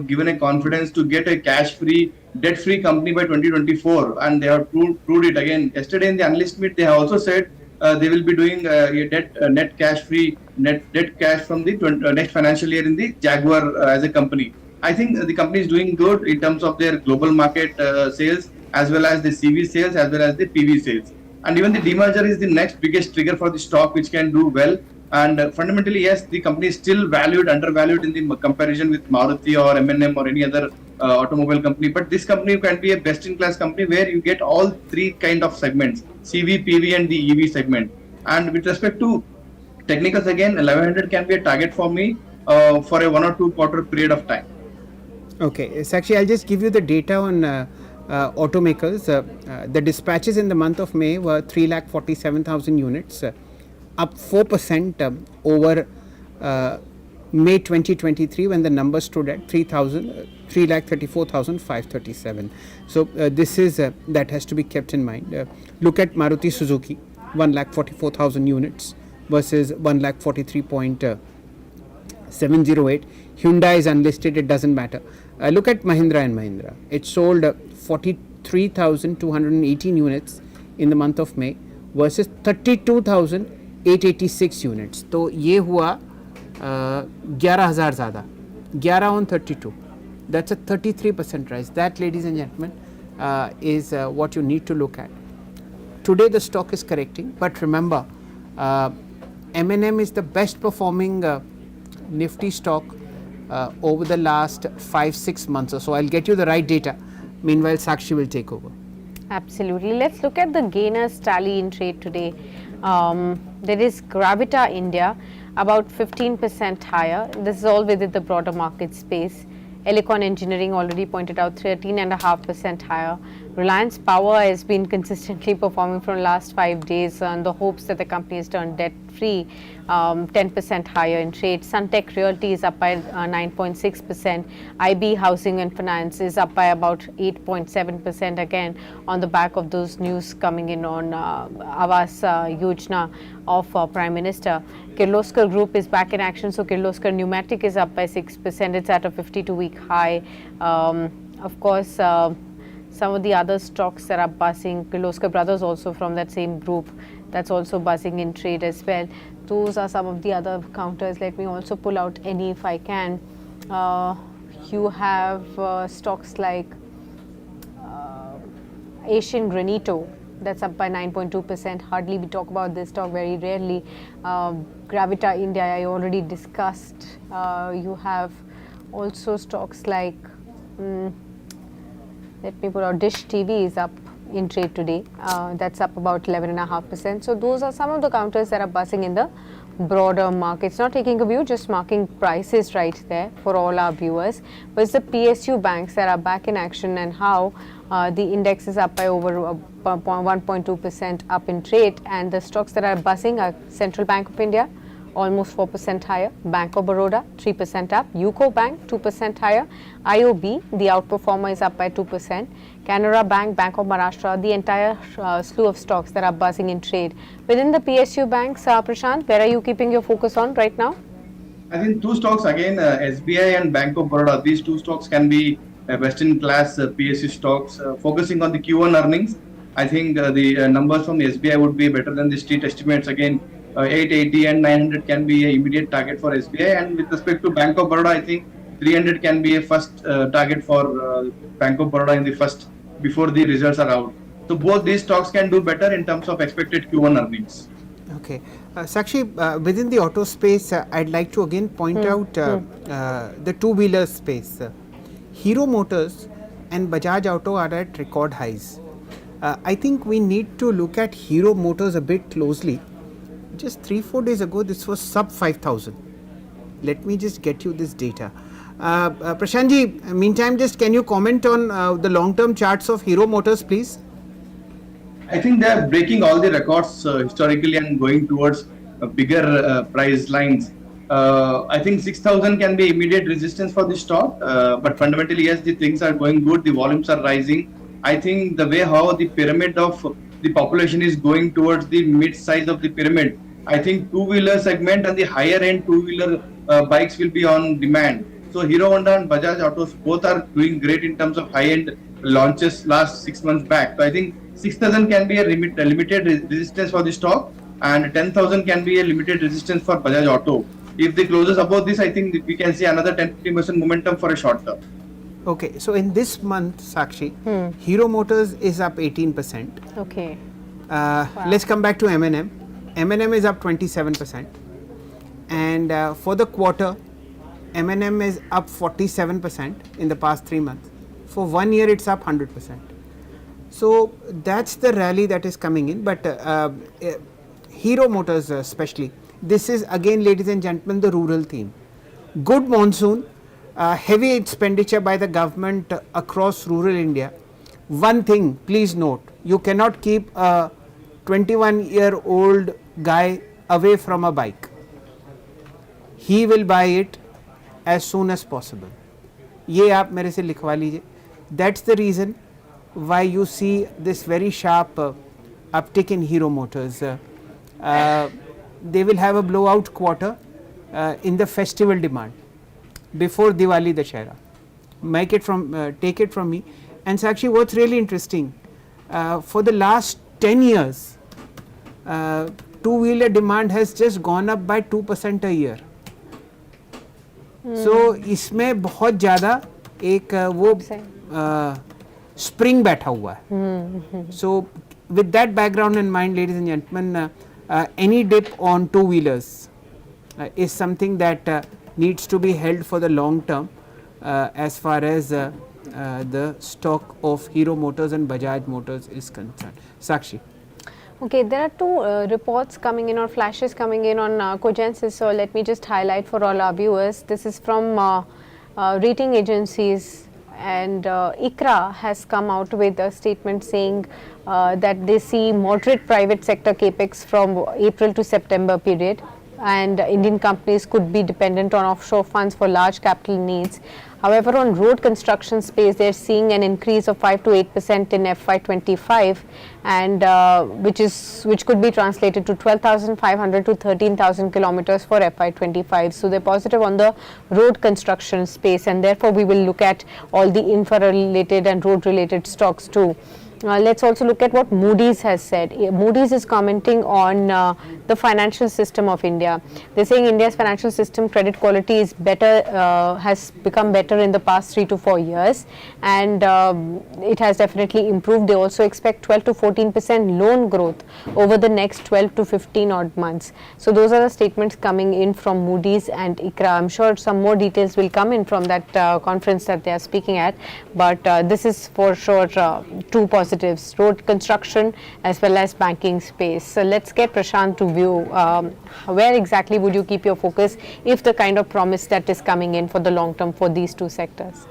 given a confidence to get a cash-free, debt-free company by 2024, and they have proved it again. Yesterday in the analyst meet, they have also said they will be doing net cash-free, net debt cash from the next financial year in the Jaguar as a company. I think the company is doing good in terms of their global market sales, as well as the CV sales, as well as the PV sales. And even the demerger is the next biggest trigger for the stock, which can do well. And fundamentally, yes, the company is still undervalued in the comparison with Maruti or M&M or any other automobile company. But this company can be a best-in-class company where you get all three kind of segments: CV, PV, and the EV segment. And with respect to technicals, again, 1100 can be a target for me for a 1 or 2 quarter period of time.
Okay, Sakshi, I'll just give you the data on automakers. The dispatches in the month of May were 3,47,000 units, up 4% over May 2023, when the number stood at 3,34,537. So this is that has to be kept in mind. Look at Maruti Suzuki, 1,44,000 units versus 1,43,708. Hyundai is unlisted, it doesn't matter. Look at Mahindra and Mahindra. It sold 43,218 units in the month of May versus 32,886 units. तो ये हुआ 11,000 ज़्यादा, 11 on 32. That's a 33% rise. That, ladies and gentlemen, is what you need to look at. Today the stock is correcting, but remember, M&M is the best performing Nifty stock over the last 5-6 months or so. I'll get you the right data. Meanwhile, Sakshi will take over.
Absolutely. Let's look at the gainers tally in trade today. There is Gravita India, about 15% higher. This is all within the broader market space. Elecon Engineering, already pointed out, 13.5% higher. Reliance Power has been consistently performing for the last 5 days on the hopes that the company is turned debt free, 10% higher in trade. Suntech Realty is up by 9.6%. IB Housing and Finance is up by about 8.7%, again on the back of those news coming in on Awas Yojana of Prime Minister. Kirloskar Group is back in action, so Kirloskar Pneumatic is up by 6%. It's at a 52-week high. Of course, some of the other stocks that are buzzing, Kirloskar Brothers also from that same group, that's also buzzing in trade as well. Those are some of the other counters. Let me also pull out any if I can. You have stocks like Asian Granito, that's up by 9.2%. Hardly we talk about this stock, very rarely. Gravita India, I already discussed. You have also stocks like, let me put out Dish TV is up in trade today. That's up about 11.5%. So those are some of the counters that are buzzing in the broader markets. Not taking a view, just marking prices right there for all our viewers. But it's the PSU banks that are back in action, and how the index is up by over 1.2% up in trade. And the stocks that are buzzing are Central Bank of India, almost 4% higher. Bank of Baroda, 3% up. UCO Bank, 2% higher. IOB, the outperformer, is up by 2%. Canara Bank, Bank of Maharashtra, the entire slew of stocks that are buzzing in trade. Within the PSU banks, Prashant, where are you keeping your focus on right now?
I think two stocks again, SBI and Bank of Baroda. These two stocks can be best-in-class PSU stocks. Focusing on the Q1 earnings, I think the numbers from SBI would be better than the street estimates. Again, 880 and 900 can be an immediate target for SBI. And with respect to Bank of Baroda, I think 300 can be a first target for Bank of Baroda in the first, before the results are out. So both these stocks can do better in terms of expected Q1 earnings.
Okay. Sakshi, within the auto space, I'd like to again point out the two-wheeler space. Hero Motors and Bajaj Auto are at record highs. I think we need to look at Hero Motors a bit closely. Just 3-4 days ago, this was sub 5,000. Let me just get you this data. Prashantji, meantime, just can you comment on the long-term charts of Hero Motors, please?
I think they are breaking all the records historically and going towards bigger price lines. I think 6,000 can be immediate resistance for this stock, but fundamentally, yes, the things are going good. The volumes are rising. I think the way how the pyramid of the population is going towards the mid size of the pyramid. I think two-wheeler segment and the higher end two-wheeler bikes will be on demand. So Hero Honda and Bajaj Autos both are doing great in terms of high-end launches last 6 months back. So I think 6,000 can be a limited resistance for the stock, and 10,000 can be a limited resistance for Bajaj Auto. If they closes above this, I think we can see another 10-15% momentum for a short term.
Okay, so in this month, Sakshi, Hero Motors is up 18%.
Okay.
Let's come back to M&M. M&M is up 27%. And for the quarter, M&M is up 47% in the past 3 months. For 1 year, it's up 100%. So that's the rally that is coming in. But Hero Motors especially, this is again, ladies and gentlemen, the rural theme. Good monsoon, heavy expenditure by the government across rural India. One thing, please note, you cannot keep a 21-year-old guy away from a bike. He will buy it as soon as possible. ये आप मेरे से लिखवा लीजिए. That's the reason why you see this very sharp uptick in Hero Motors. They will have a blowout quarter in the festival demand before Diwali Dashera. Take it from me. And Sakshi, what's really interesting, for the last 10 years, two-wheeler demand has just gone up by 2% a year. So इसमें बहुत ज़्यादा एक वो spring बैठा हुआ है. So with that background in mind, ladies and gentlemen, any dip on two-wheelers is something that needs to be held for the long term as far as the stock of Hero Motors and Bajaj Motors is concerned. Sakshi.
Okay, there are two reports coming in or flashes coming in on Cogensis, so let me just highlight for all our viewers. This is from rating agencies, and ICRA has come out with a statement saying that they see moderate private sector capex from April to September period, and Indian companies could be dependent on offshore funds for large capital needs. However, on road construction space, they are seeing an increase of 5 to 8% in FY25, and which could be translated to 12,500 to 13,000 kilometers for FY25. So they're positive on the road construction space, and therefore we will look at all the infra-related and road-related stocks too. Let's also look at what Moody's has said. Moody's is commenting on the financial system of India. They're saying India's financial system credit quality is better, has become better in the past 3 to 4 years, and it has definitely improved. They also expect 12 to 14% loan growth over the next 12 to 15 odd months. So those are the statements coming in from Moody's and ICRA. I'm sure some more details will come in from that conference that they are speaking at, but this is for sure two positives, road construction as well as banking space. So let's get Prashant to view where exactly would you keep your focus if the kind of promise that is coming in for the long term for these two sectors?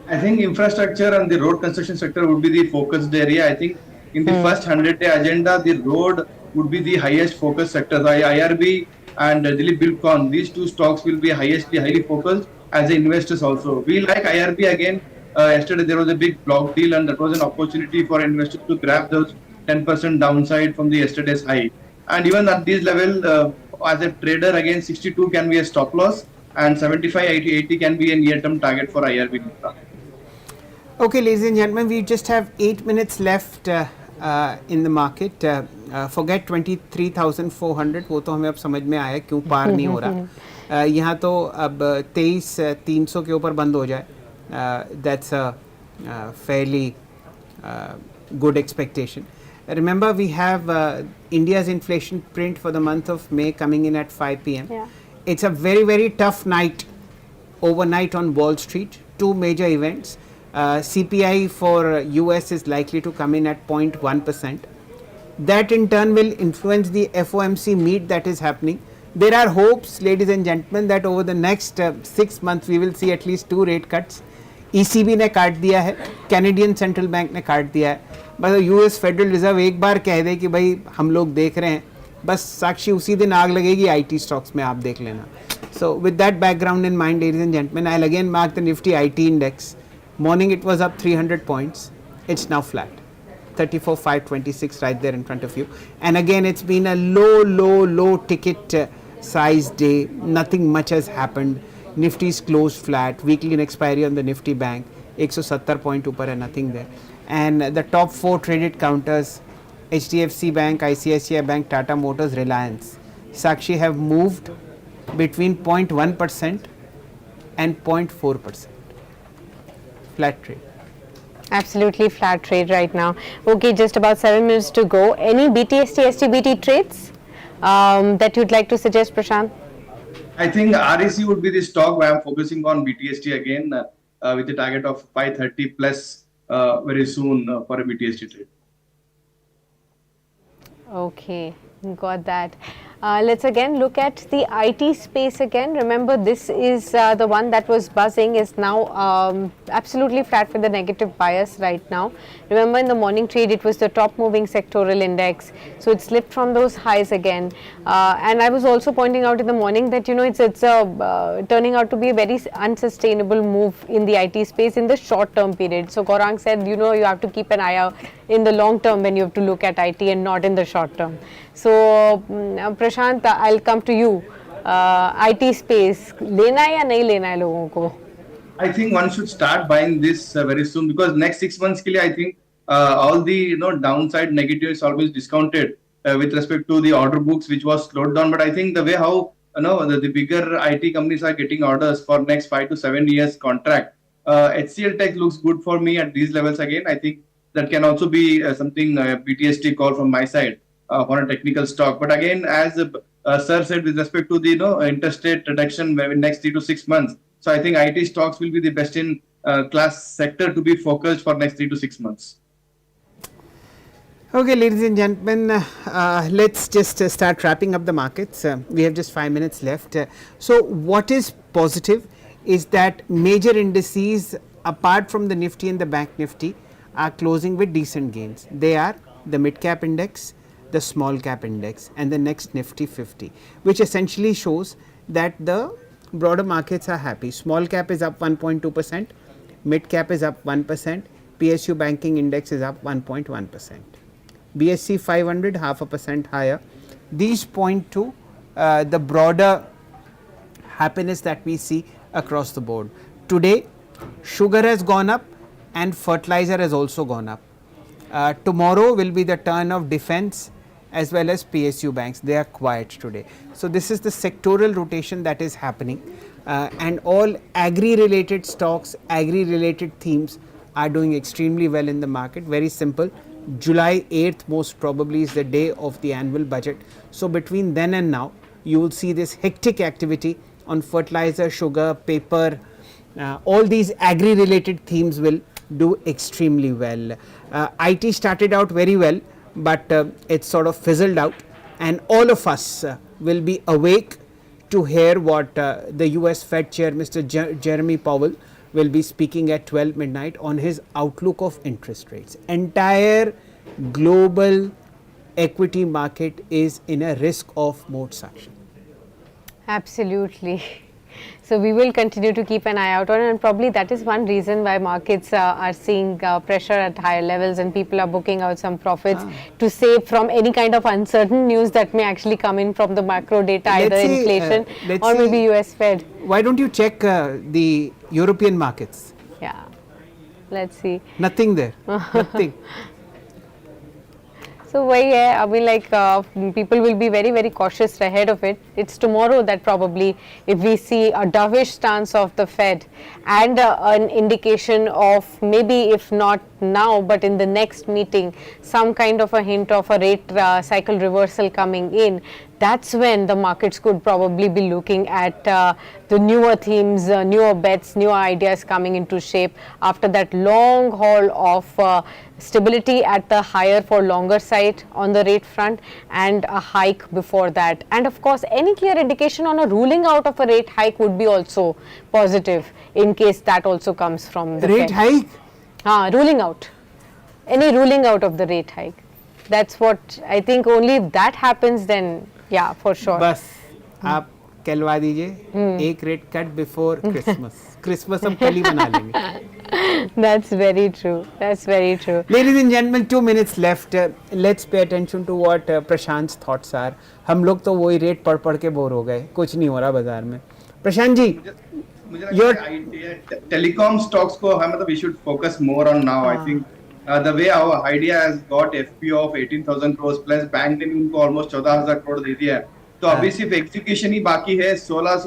I think infrastructure and the road construction sector would be the focused area. I think in the first 100-day agenda, the road would be the highest focus sector. The IRB and Delhi Bilcon, these two stocks will be highly focused as the investors also. We like IRB again. Yesterday there was a big block deal, and that was an opportunity for investors to grab those 10% downside from the yesterday's high. And even at this level, as a trader, again 62 can be a stop loss, and 75, 80 can be a near-term target for IRB.
Okay, ladies and gentlemen, we just have 8 minutes left in the market. Forget 23,400, वो तो हमें अब समझ में आया क्यों पार नहीं हो रहा. यहाँ तो अब 23,300 के ऊपर बंद हो जाए. That's a fairly good expectation. Remember, we have India's inflation print for the month of May coming in at 5 p.m.
Yeah.
It's a very, very tough night overnight on Wall Street. Two major events. CPI for US is likely to come in at 0.1%. That in turn will influence the FOMC meet that is happening. There are hopes, ladies and gentlemen, that over the next 6 months we will see at least 2 rate cuts. ECB ने काट दिया है, Canadian central bank ने काट दिया है, बस US federal reserve एक बार कह दे कि भाई हम लोग देख रहे हैं, बस साक्षी उसी दिन आग लगेगी आईटी स्टॉक्स में, आप देख लेना. So with that background in mind, ladies and gentlemen, I'll again mark the Nifty IT index. Morning it was up 300 points, it's now flat. 34,526 right there in front of you. And again, it's been a low ticket size day. Nothing much has happened. Nifty's closed flat. Weekly in expiry on the Nifty Bank 170 point ऊपर है, nothing there. And the top 4 traded counters, HDFC Bank, ICICI Bank, Tata Motors, Reliance, Sakshi have moved between 0.1% and 0.4%. Flat trade.
Absolutely flat trade right now. Okay, just about 7 minutes to go. Any BTST, STBT trades that you'd like to suggest, Prashant?
I think REC would be the stock where I'm focusing on BTST again with a target of 530 plus very soon for a BTST trade.
Okay, got that. Let's again look at the IT space again. Remember, this is the one that was buzzing, is now absolutely flat with the negative bias right now. Remember, in the morning trade, it was the top moving sectoral index, so it slipped from those highs again. And I was also pointing out in the morning that, you know, it's turning out to be a very unsustainable move in the IT space in the short term period. So Gaurang said, you know, you have to keep an eye out in the long term when you have to look at IT and not in the short term. So Prashant, I'll come to you. IT space, लेना है या नहीं लेना है लोगों को?
I think one should start buying this very soon, because next 6 months के लिए I think all the downside negative is always discounted with respect to the order books which was slowed down. But I think the way how the bigger IT companies are getting orders for next 5 to 7 years contract, HCL Tech looks good for me at these levels again. I think that can also be something BTST call from my side for a technical stock. But again, as Sir said, with respect to the interest rate reduction in next 3 to 6 months, so I think IT stocks will be the best in class sector to be focused for next 3 to 6 months.
Okay, ladies and gentlemen, let's just start wrapping up the markets. We have just 5 minutes left. So what is positive is that major indices apart from the Nifty and the Bank Nifty are closing with decent gains. They are the mid cap index, the small cap index, and the next Nifty 50, which essentially shows that the broader markets are happy. Small cap is up 1.2%, mid cap is up 1%, PSU banking index is up 1.1%. BSC 500 0.5% higher. These point to the broader happiness that we see across the board. Today, sugar has gone up and fertilizer has also gone up. Tomorrow will be the turn of defense as well as PSU banks. They are quiet today. So this is the sectoral rotation that is happening, and all agri related stocks, agri related themes are doing extremely well in the market. Very simple. July 8th most probably is the day of the annual budget. So between then and now, you will see this hectic activity on fertilizer, sugar, paper. All these agri related themes will do extremely well. IT started out very well, but it sort of fizzled out, and all of us will be awake to hear what the US Fed Chair Mr. Jeremy Powell will be speaking at 12 midnight on his outlook of interest rates. Entire global equity market is in a risk of mode suction.
Absolutely. So we will continue to keep an eye out on it, and probably that is one reason why markets are seeing pressure at higher levels, and people are booking out some profits to save from any kind of uncertain news that may actually come in from the macro data, either inflation or maybe US Fed.
Why don't you check the European markets?
Yeah, let's see.
Nothing there, nothing.
So I mean, like people will be very, very cautious ahead of it. It's tomorrow that probably, if we see a dovish stance of the Fed and an indication of maybe, if not now, but in the next meeting, some kind of a hint of a rate cycle reversal coming in, that's when the markets could probably be looking at the newer themes, newer bets, newer ideas coming into shape after that long haul of stability at the higher for longer side on the rate front and a hike before that. And of course, any clear indication on a ruling out of a rate hike would be also positive in case that also comes from the
rate
Fed.
hike?
Ruling out. Any ruling out of the rate hike. That's what I think. Only if that happens, then yeah, for sure.
बस आप कहलवा दीजिए एक rate cut before Christmas. Christmas हम कल ही मना लेंगे.
That's very true. That's very true.
Ladies and gentlemen, 2 minutes left. Let's pay attention to what Prashant's thoughts are. हम लोग तो वही रेट पढ़ के बोर हो गए, कुछ नहीं हो रहा बाजार में. प्रशांत जी,
मुझे लगता है टेलीकॉम स्टॉक्स को हम मतलब we should focus more on now. I think the way our idea has got FPO of 18,000 crores plus bank ने भी उनको almost 14,000 करोड़ दे दिया है. तो अभी सिर्फ एग्जीक्यूशन ही बाकी है. 16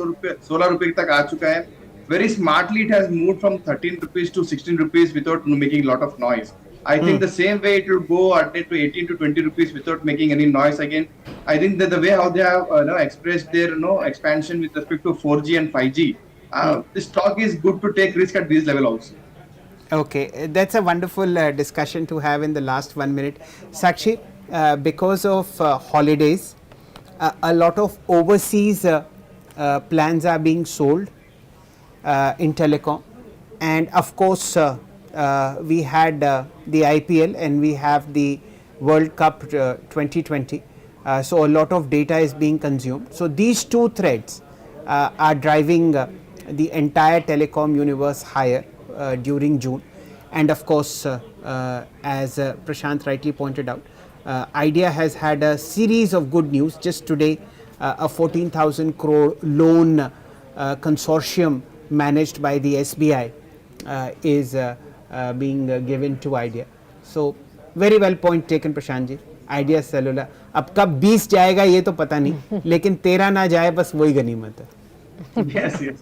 रुपए तक आ चुका है. Very smartly it has moved from 13 rupees to 16 rupees without making a lot of noise. I think the same way it will go to 18 to 20 rupees without making any noise again. I think that the way how they have expressed their expansion with respect to 4G and 5G, the stock is good to take risk at this level also.
Okay, that's a wonderful discussion to have in the last 1 minute. Sakshi, because of holidays, a lot of overseas plans are being sold in telecom, and of course we had the IPL and we have the World Cup 2020, so a lot of data is being consumed. So these two threads are driving the entire telecom universe higher during June, and of course as Prashant rightly pointed out, Idea has had a series of good news. Just today a 14,000 crore loan consortium managed by the SBI is being given to Idea. So very well point taken Prashant ji. Idea Cellular अब कब 20 जाएगा ये तो पता नहीं, लेकिन 13 ना जाए बस वही गनीमत है.
Yes, yes.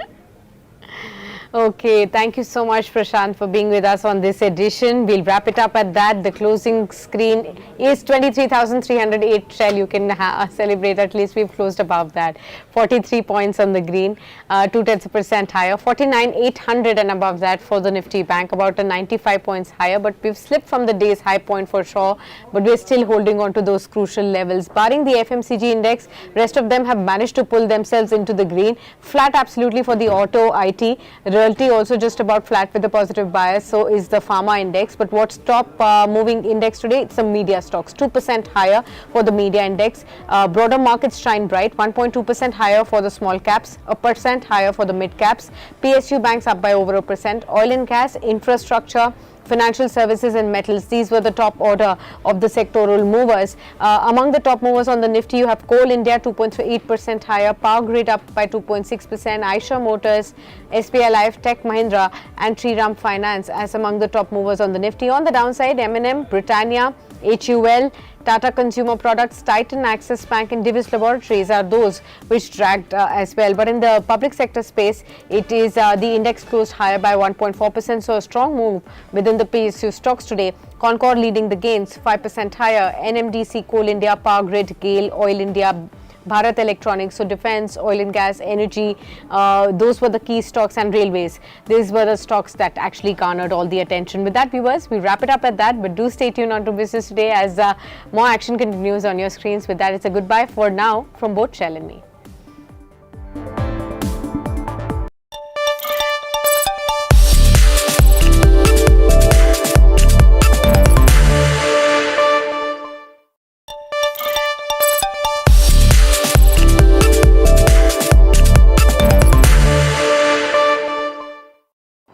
Okay, thank you so much, Prashant, for being with us on this edition. We'll wrap it up at that. The closing screen is 23,308. Shell, you can celebrate. At least we've closed above that. 43 points on the green, 0.2% higher. 49,800 and above that for the Nifty Bank, about a 95 points higher. But we've slipped from the day's high point for sure. But we're still holding on to those crucial levels. Barring the FMCG index, rest of them have managed to pull themselves into the green. Flat absolutely for the auto, IT. Realty also just about flat with a positive bias, so is the pharma index. But what's top moving index today? It's some media stocks, 2% higher for the media index. Broader markets shine bright, 1.2% higher for the small caps, 1% higher for the mid caps. PSU banks up by over 1%. Oil and gas, infrastructure, financial services and metals, these were the top order of the sectoral movers. Among the top movers on the Nifty, you have Coal India 2.8% higher, Power Grid up by 2.6%, Eicher Motors, SBI Life, Tech Mahindra and Shriram Finance as among the top movers on the Nifty. On the downside, M&M, Britannia, HUL, Tata Consumer Products, Titan, Axis Bank and Divis Laboratories are those which dragged as well. But in the public sector space, it is the index closed higher by 1.4%, so a strong move within the PSU stocks today. Concord leading the gains, 5% higher. NMDC, Coal India, Power Grid, GAIL, Oil India, Bharat Electronics, so defense, oil and gas, energy, those were the key stocks, and railways. These were the stocks that actually garnered all the attention. With that, viewers, we wrap it up at that, but do stay tuned on to Business Today as more action continues on your screens. With that, it's a goodbye for now from both Shell and me.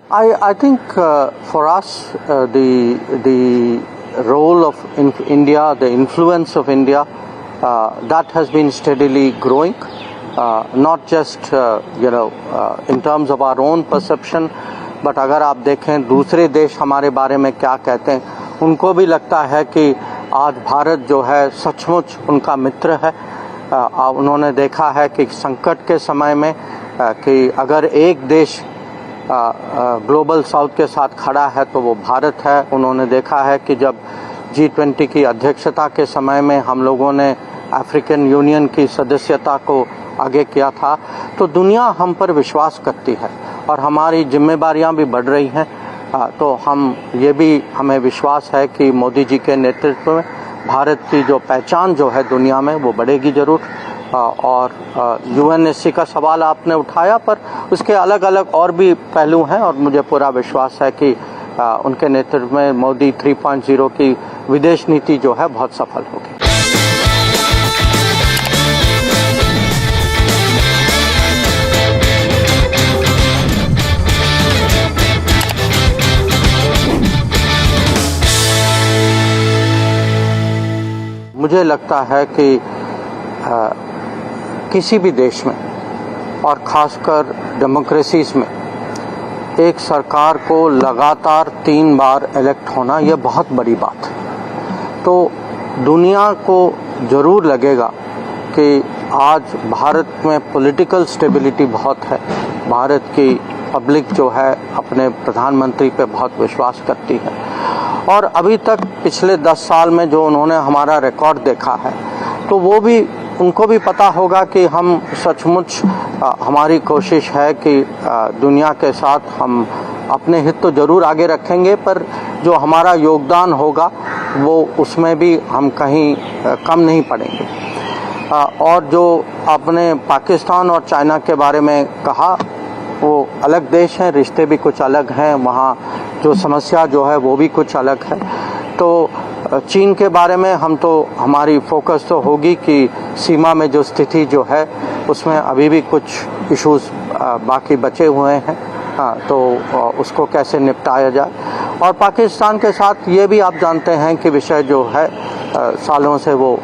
I think for us the role of India, the influence of India, that has been steadily growing, not just in terms of our own perception, but अगर आप देखें दूसरे देश हमारे बारे में क्या कहते हैं, उनको भी लगता है कि आज भारत जो है सचमुच उनका मित्र है. उन्होंने देखा है कि संकट के समय में कि अगर एक देश ग्लोबल साउथ के साथ खड़ा है तो वो भारत है. उन्होंने देखा है कि जब G20 की अध्यक्षता के समय में हम लोगों ने अफ्रीकन यूनियन की सदस्यता को आगे किया था, तो दुनिया हम पर विश्वास करती है और हमारी जिम्मेदारियां भी बढ़ रही हैं. तो हमें विश्वास है कि मोदी जी के नेतृत्व में भारत की जो पहचान जो है दुनिया में वो बढ़ेगी जरूर. और यूएनएससी का सवाल आपने उठाया, पर उसके अलग अलग और भी पहलू हैं और मुझे पूरा विश्वास है कि उनके नेतृत्व में मोदी 3.0 की विदेश नीति जो है बहुत सफल होगी. मुझे लगता है कि किसी भी देश में और ख़ासकर डेमोक्रेसीज में एक सरकार को लगातार 3 बार इलेक्ट होना यह बहुत बड़ी बात है। तो दुनिया को ज़रूर लगेगा कि आज भारत में पॉलिटिकल स्टेबिलिटी बहुत है, भारत की पब्लिक जो है अपने प्रधानमंत्री पे बहुत विश्वास करती है, और अभी तक पिछले 10 साल में जो उन्होंने हमारा रिकॉर्ड देखा है तो वो भी उनको भी पता होगा कि हम सचमुच हमारी कोशिश है कि दुनिया के साथ हम अपने हित तो ज़रूर आगे रखेंगे, पर जो हमारा योगदान होगा वो उसमें भी हम कहीं कम नहीं पड़ेंगे। और जो आपने पाकिस्तान और चाइना के बारे में कहा, वो अलग देश हैं, रिश्ते भी कुछ अलग हैं, वहाँ जो समस्या जो है वो भी कुछ अलग है। तो चीन के बारे में हम तो हमारी फोकस तो होगी कि सीमा में जो स्थिति जो है उसमें अभी भी कुछ इश्यूज बाकी बचे हुए हैं, तो उसको कैसे निपटाया जाए। और पाकिस्तान के साथ ये भी आप जानते हैं कि विषय जो है सालों से वो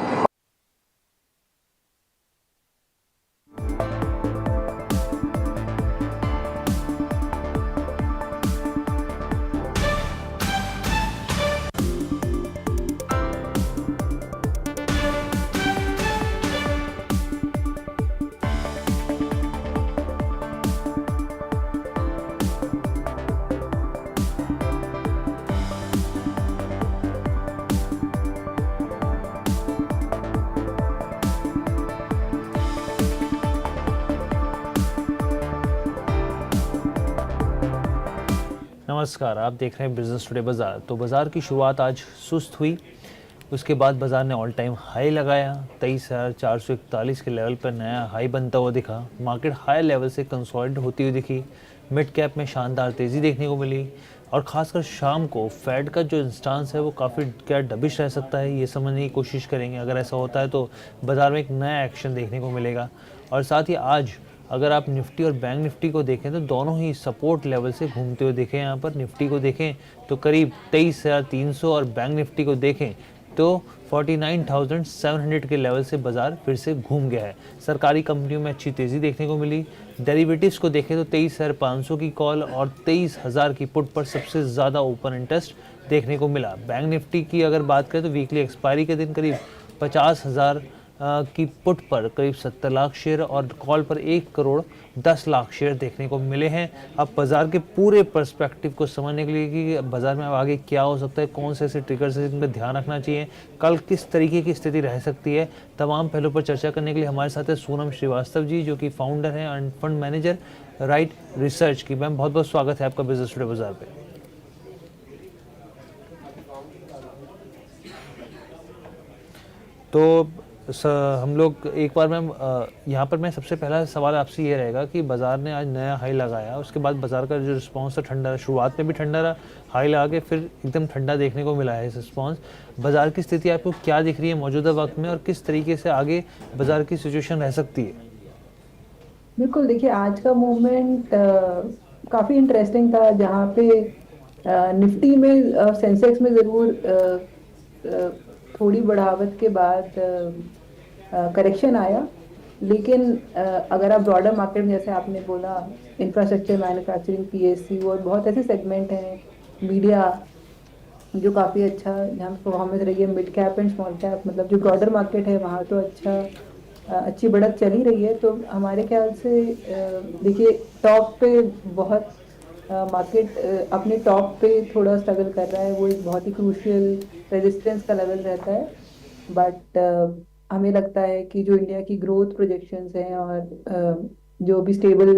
नमस्कार, आप देख रहे हैं बिजनेस टुडे बाज़ार। तो बाज़ार की शुरुआत आज सुस्त हुई, उसके बाद बाज़ार ने ऑल टाइम हाई लगाया। 23,441 के लेवल पर नया हाई बनता हुआ दिखा। मार्केट हाई लेवल से कंसोलिडेट होती हुई दिखी। मिड कैप में शानदार तेज़ी देखने को मिली, और ख़ासकर शाम को फेड का जो इंस्टांस है वो काफ़ी क्या डबिश रह सकता है, ये समझने की कोशिश करेंगे। अगर ऐसा होता है तो बाज़ार में एक नया एक्शन देखने को मिलेगा। और साथ ही आज अगर आप निफ्टी और बैंक निफ्टी को देखें तो दोनों ही सपोर्ट लेवल से घूमते हुए देखें। यहाँ पर निफ्टी को देखें तो करीब 23,300 और बैंक निफ्टी को देखें तो 49,700 के लेवल से बाजार फिर से घूम गया है। सरकारी कंपनियों में अच्छी तेज़ी देखने को मिली। डेरिवेटिव्स को देखें तो 23,500 की कॉल और 23,000 की पुट पर सबसे ज़्यादा ओपन इंटरेस्ट देखने को मिला। बैंक निफ्टी की अगर बात करें तो वीकली एक्सपायरी के दिन करीब 50,000 की पुट पर करीब 70 लाख शेयर और कॉल पर 1 करोड़ 10 लाख शेयर देखने को मिले हैं। अब बाज़ार के पूरे पर्सपेक्टिव को समझने के लिए कि बाज़ार में अब आगे क्या हो सकता है, कौन से ऐसे ट्रिगर्स हैं जिन पर ध्यान रखना चाहिए, कल किस तरीके की स्थिति रह सकती है, तमाम पहलुओं पर चर्चा करने के लिए हमारे साथ है सोनम श्रीवास्तव जी, जो कि फाउंडर हैं end fund manager right research की। मैम बहुत बहुत स्वागत है आपका बिजनेस टुडे बाज़ार पे। तो हम लोग एक बार मैम यहाँ पर मैं सबसे पहला सवाल आपसे ये रहेगा कि बाज़ार ने आज नया हाई लगाया, उसके बाद बाज़ार का जो रिस्पांस था ठंडा, शुरुआत में भी ठंडा रहा, हाई लगा के फिर एकदम ठंडा देखने को मिला है इस रिस्पांस। बाज़ार की स्थिति आपको क्या दिख रही है मौजूदा वक्त में, और किस तरीके से आगे बाज़ार की सिचुएशन रह सकती है?
बिल्कुल, देखिए आज का मूवमेंट काफ़ी इंटरेस्टिंग था, जहाँ पे निफ्टी में सेंसेक्स में ज़रूर थोड़ी बढ़ावट के बाद करेक्शन आया, लेकिन अगर आप ब्रॉडर मार्केट में जैसे आपने बोला इंफ्रास्ट्रक्चर, मैन्युफैक्चरिंग, PSU और बहुत ऐसे सेगमेंट हैं, मीडिया जो काफ़ी अच्छा जहाँ परफॉर्मेंस रही है, mid cap and small cap, मतलब जो ब्रॉडर मार्केट है वहाँ तो अच्छी बढ़त चल ही रही है। तो हमारे ख्याल से देखिए टॉप पे बहुत मार्केट अपने टॉप पे थोड़ा स्ट्रगल कर रहा है, वो एक बहुत ही क्रूशियल रेजिस्टेंस का लेवल रहता है, बट हमें लगता है कि जो इंडिया की ग्रोथ प्रोजेक्शंस हैं और जो भी स्टेबल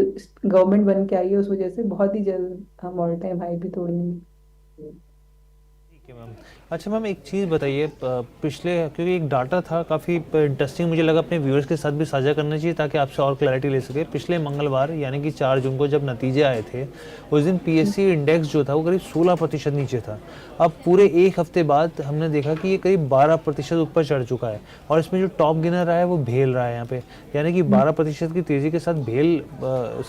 गवर्नमेंट बन के आई है उस वजह से बहुत ही जल्द हम ऑल टाइम हाई भी तोड़ेंगे।
ठीक है मैम। अच्छा मैम, एक चीज़ बताइए, पिछले क्योंकि एक डाटा था काफ़ी इंटरेस्टिंग, मुझे लगा अपने व्यूअर्स के साथ भी साझा करना चाहिए ताकि आपसे और क्लैरिटी ले सके। पिछले मंगलवार यानी कि 4 जून को जब नतीजे आए थे, उस दिन PSU इंडेक्स जो था वो करीब 16% नीचे था। अब पूरे एक हफ्ते बाद हमने देखा कि ये करीब 12% ऊपर चढ़ चुका है, और इसमें जो टॉप गिनर रहा है वो भेल रहा है यहाँ पे, यानी कि 12% की तेज़ी के साथ भेल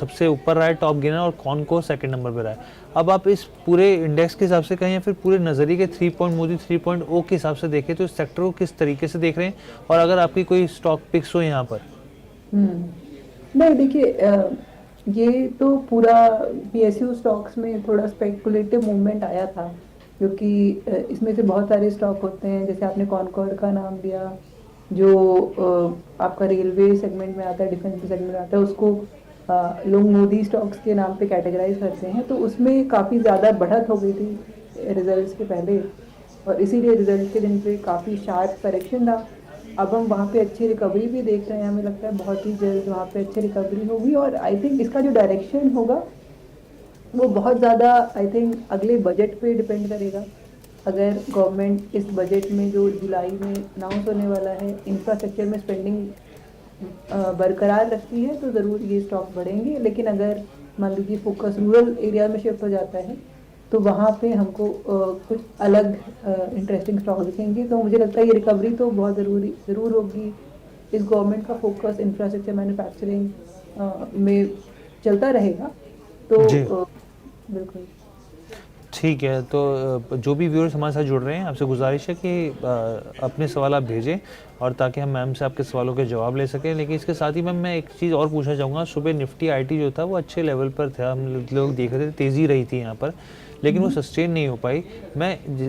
सबसे ऊपर रहा है टॉप गिनर, और कॉनको सेकंड नंबर पर रहा है। अब आप इस पूरे इंडेक्स के हिसाब से कहें या फिर पूरे नज़रिए के के 3.0 के हिसाब से देखें तो इस सेक्टर को किस तरीके से देख रहे हैं, और अगर आपकी कोई स्टॉक पिक्स हो यहाँ पर?
नहीं देखिए, ये तो पूरा PSU स्टॉक्स में थोड़ा स्पेकुलेटिव मूवमेंट आया था, क्योंकि इसमें से बहुत सारे स्टॉक होते हैं, जैसे आपने कॉनकॉर्ड का नाम लिया, जो आपका रेलवे सेगमेंट में आता है, डिफेंस सेगमेंट में आता है, उसको लोग मोदी स्टॉक्स के नाम पे कैटेगराइज करते हैं। तो उसमें काफ़ी ज़्यादा बढ़त हो गई थी रिजल्ट्स के पहले, और इसीलिए रिजल्ट के दिन पे काफ़ी शार्प करेक्शन था। अब हम वहाँ पे अच्छी रिकवरी भी देख रहे हैं, हमें लगता है बहुत ही जल्द वहाँ पे अच्छी रिकवरी होगी, और आई थिंक इसका जो डायरेक्शन होगा वो बहुत ज़्यादा आई थिंक अगले बजट पे डिपेंड करेगा। अगर गवर्नमेंट इस बजट में जो जुलाई में अनाउंस होने वाला है इंफ्रास्ट्रक्चर में स्पेंडिंग बरकरार रखती है तो ज़रूर ये स्टॉक बढ़ेंगे, लेकिन अगर मान लीजिए फोकस रूरल एरिया में शिफ्ट हो जाता है तो वहाँ पे हमको कुछ अलग इंटरेस्टिंग स्टॉक दिखेंगे। तो मुझे लगता है ये रिकवरी तो बहुत ज़रूर होगी। इस गवर्नमेंट का फोकस इंफ्रास्ट्रक्चर मैन्युफैक्चरिंग में चलता रहेगा, तो बिल्कुल।
ठीक है, तो जो भी व्यूअर्स हमारे साथ जुड़ रहे हैं, आपसे गुजारिश है कि अपने सवाल आप भेजें, और ताकि हम मैम से आपके सवालों के जवाब ले सकें। लेकिन इसके साथ ही मैम मैं एक चीज़ और पूछना चाहूँगा। सुबह निफ्टी IT जो था वो अच्छे लेवल पर था, हम लोग देख रहे थे तेज़ी रही थी यहाँ पर, लेकिन वो सस्टेन नहीं हो पाई।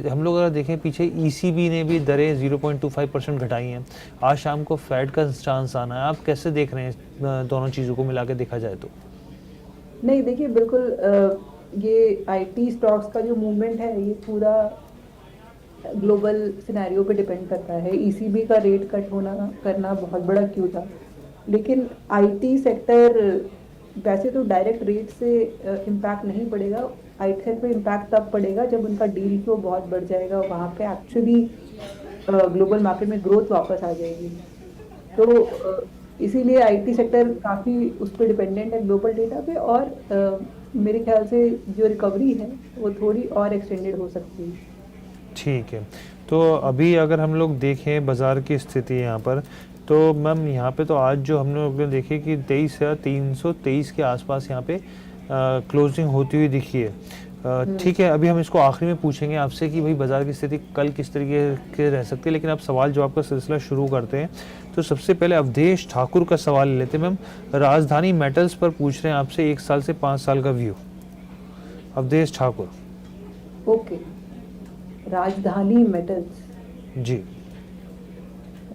हम लोग अगर देखें पीछे, ECB ने भी दरें 0.25% घटाई हैं। आज शाम को फेड का स्टांस आना है, आप कैसे देख रहे हैं दोनों चीज़ों को मिला के देखा जाए तो?
नहीं देखिए, बिल्कुल ये IT स्टॉक्स का जो मूवमेंट है ये पूरा ग्लोबल सिनेरियो पे डिपेंड करता है। ECB का रेट कट करना बहुत बड़ा क्यों था, लेकिन IT सेक्टर वैसे तो डायरेक्ट रेट से इम्पैक्ट नहीं पड़ेगा। IT सेक्टर पे इम्पैक्ट तब पड़ेगा जब उनका डील फ्लो बहुत बढ़ जाएगा, वहाँ पे एक्चुअली ग्लोबल मार्केट में ग्रोथ वापस आ जाएगी। तो इसीलिए IT सेक्टर काफ़ी उस पर डिपेंडेंट है ग्लोबल डेटा पे, और मेरे ख्याल से जो रिकवरी है वो थोड़ी और एक्सटेंडेड हो सकती है।
ठीक है, तो अभी अगर हम लोग देखें बाज़ार की स्थिति यहाँ पर, तो मैम यहाँ पे तो आज जो हम लोग ने देखे कि 23,323 के आसपास यहाँ पे क्लोजिंग होती हुई दिखी है। ठीक है, अभी हम इसको आखिरी में पूछेंगे आपसे कि भाई बाज़ार की स्थिति कल किस तरीके के रह सकती है, लेकिन आप सवाल जवाब का सिलसिला शुरू करते हैं। तो सबसे पहले अवधेश ठाकुर का सवाल लेते हैं। मैम राजधानी मेटल्स पर पूछ रहे हैं आपसे 1 साल से 5 साल का व्यू। अवधेश ठाकुर।
ओके, राजधानी मेटल्स।
जी,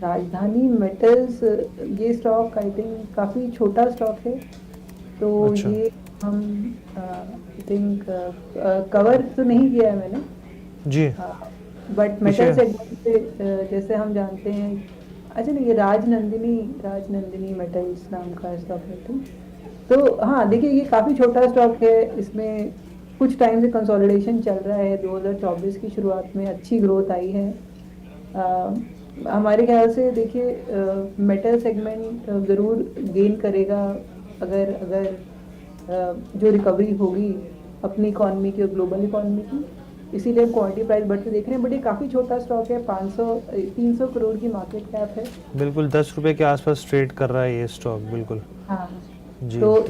राजधानी मेटल्स ये स्टॉक आई थिंक काफ़ी छोटा स्टॉक है, तो
अच्छा।
ये हम आई थिंक कवर तो नहीं किया है मैंने
जी,
बट मेटल सेगमेंट से जैसे हम जानते हैं। अच्छा नहीं, ये राजनंदिनी मेटल्स नाम का स्टॉक है। तो हाँ देखिए, ये काफ़ी छोटा स्टॉक है, इसमें कुछ टाइम से कंसोलिडेशन चल रहा है। 2024 की शुरुआत में अच्छी ग्रोथ आई है। हमारे ख्याल से देखिए मेटल सेगमेंट ज़रूर गेन करेगा अगर जो रिकवरी होगी अपनी इकॉनमी की और ग्लोबल इकॉनमी की। इसीलिए हम क्वांटिटी प्राइस बढ़ते देख रहे हैं, बट ये काफ़ी छोटा स्टॉक है, 300 करोड़ की मार्केट कैप है।
बिल्कुल 10 रुपये के आसपास ट्रेड कर रहा है ये स्टॉक, बिल्कुल।
हाँ
जी,
तो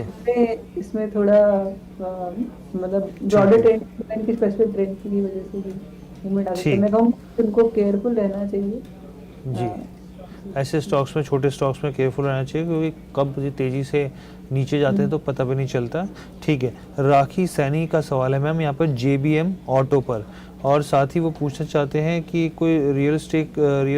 इसमें थोड़ा मतलब ब्रॉडर ट्रेंड की स्पेसिफिक ट्रेंड की वजह से भी मूवमेंट आ सकता है। मैं कहूँ उनको केयरफुल रहना चाहिए।
जी, ऐसे स्टॉक्स में, छोटे स्टॉक्स में केयरफुल रहना चाहिए, क्योंकि कब तेज़ी से नीचे जाते हैं तो पता भी नहीं चलता। ठीक है, राखी सैनी का सवाल है मैम यहाँ पर JBM ऑटो पर, और साथ ही वो पूछना चाहते हैं कि कोई रियल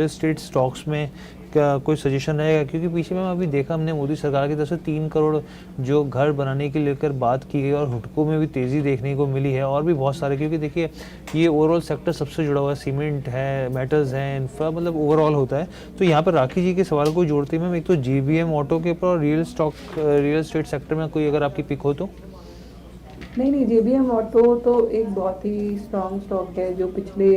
एस्टेट स्टॉक्स में क्या कोई सजेशन रहेगा, क्योंकि पीछे मैम अभी देखा हमने मोदी सरकार की तरफ से 3 करोड़ जो घर बनाने के लेकर बात की गई, और हुडको में भी तेज़ी देखने को मिली है, और भी बहुत सारे, क्योंकि देखिए ये ओवरऑल सेक्टर सबसे जुड़ा हुआ है, सीमेंट है, मेटल्स हैं, इंफ्रा, मतलब ओवरऑल होता है। तो यहाँ पर राखी जी के सवाल को जोड़ते हैं मैम, एक तो JBM ऑटो के ऊपर और रियल एस्टेट सेक्टर में कोई अगर आपकी पिक हो तो?
नहीं JBM ऑटो तो एक बहुत ही स्ट्रॉन्ग स्टॉक है जो पिछले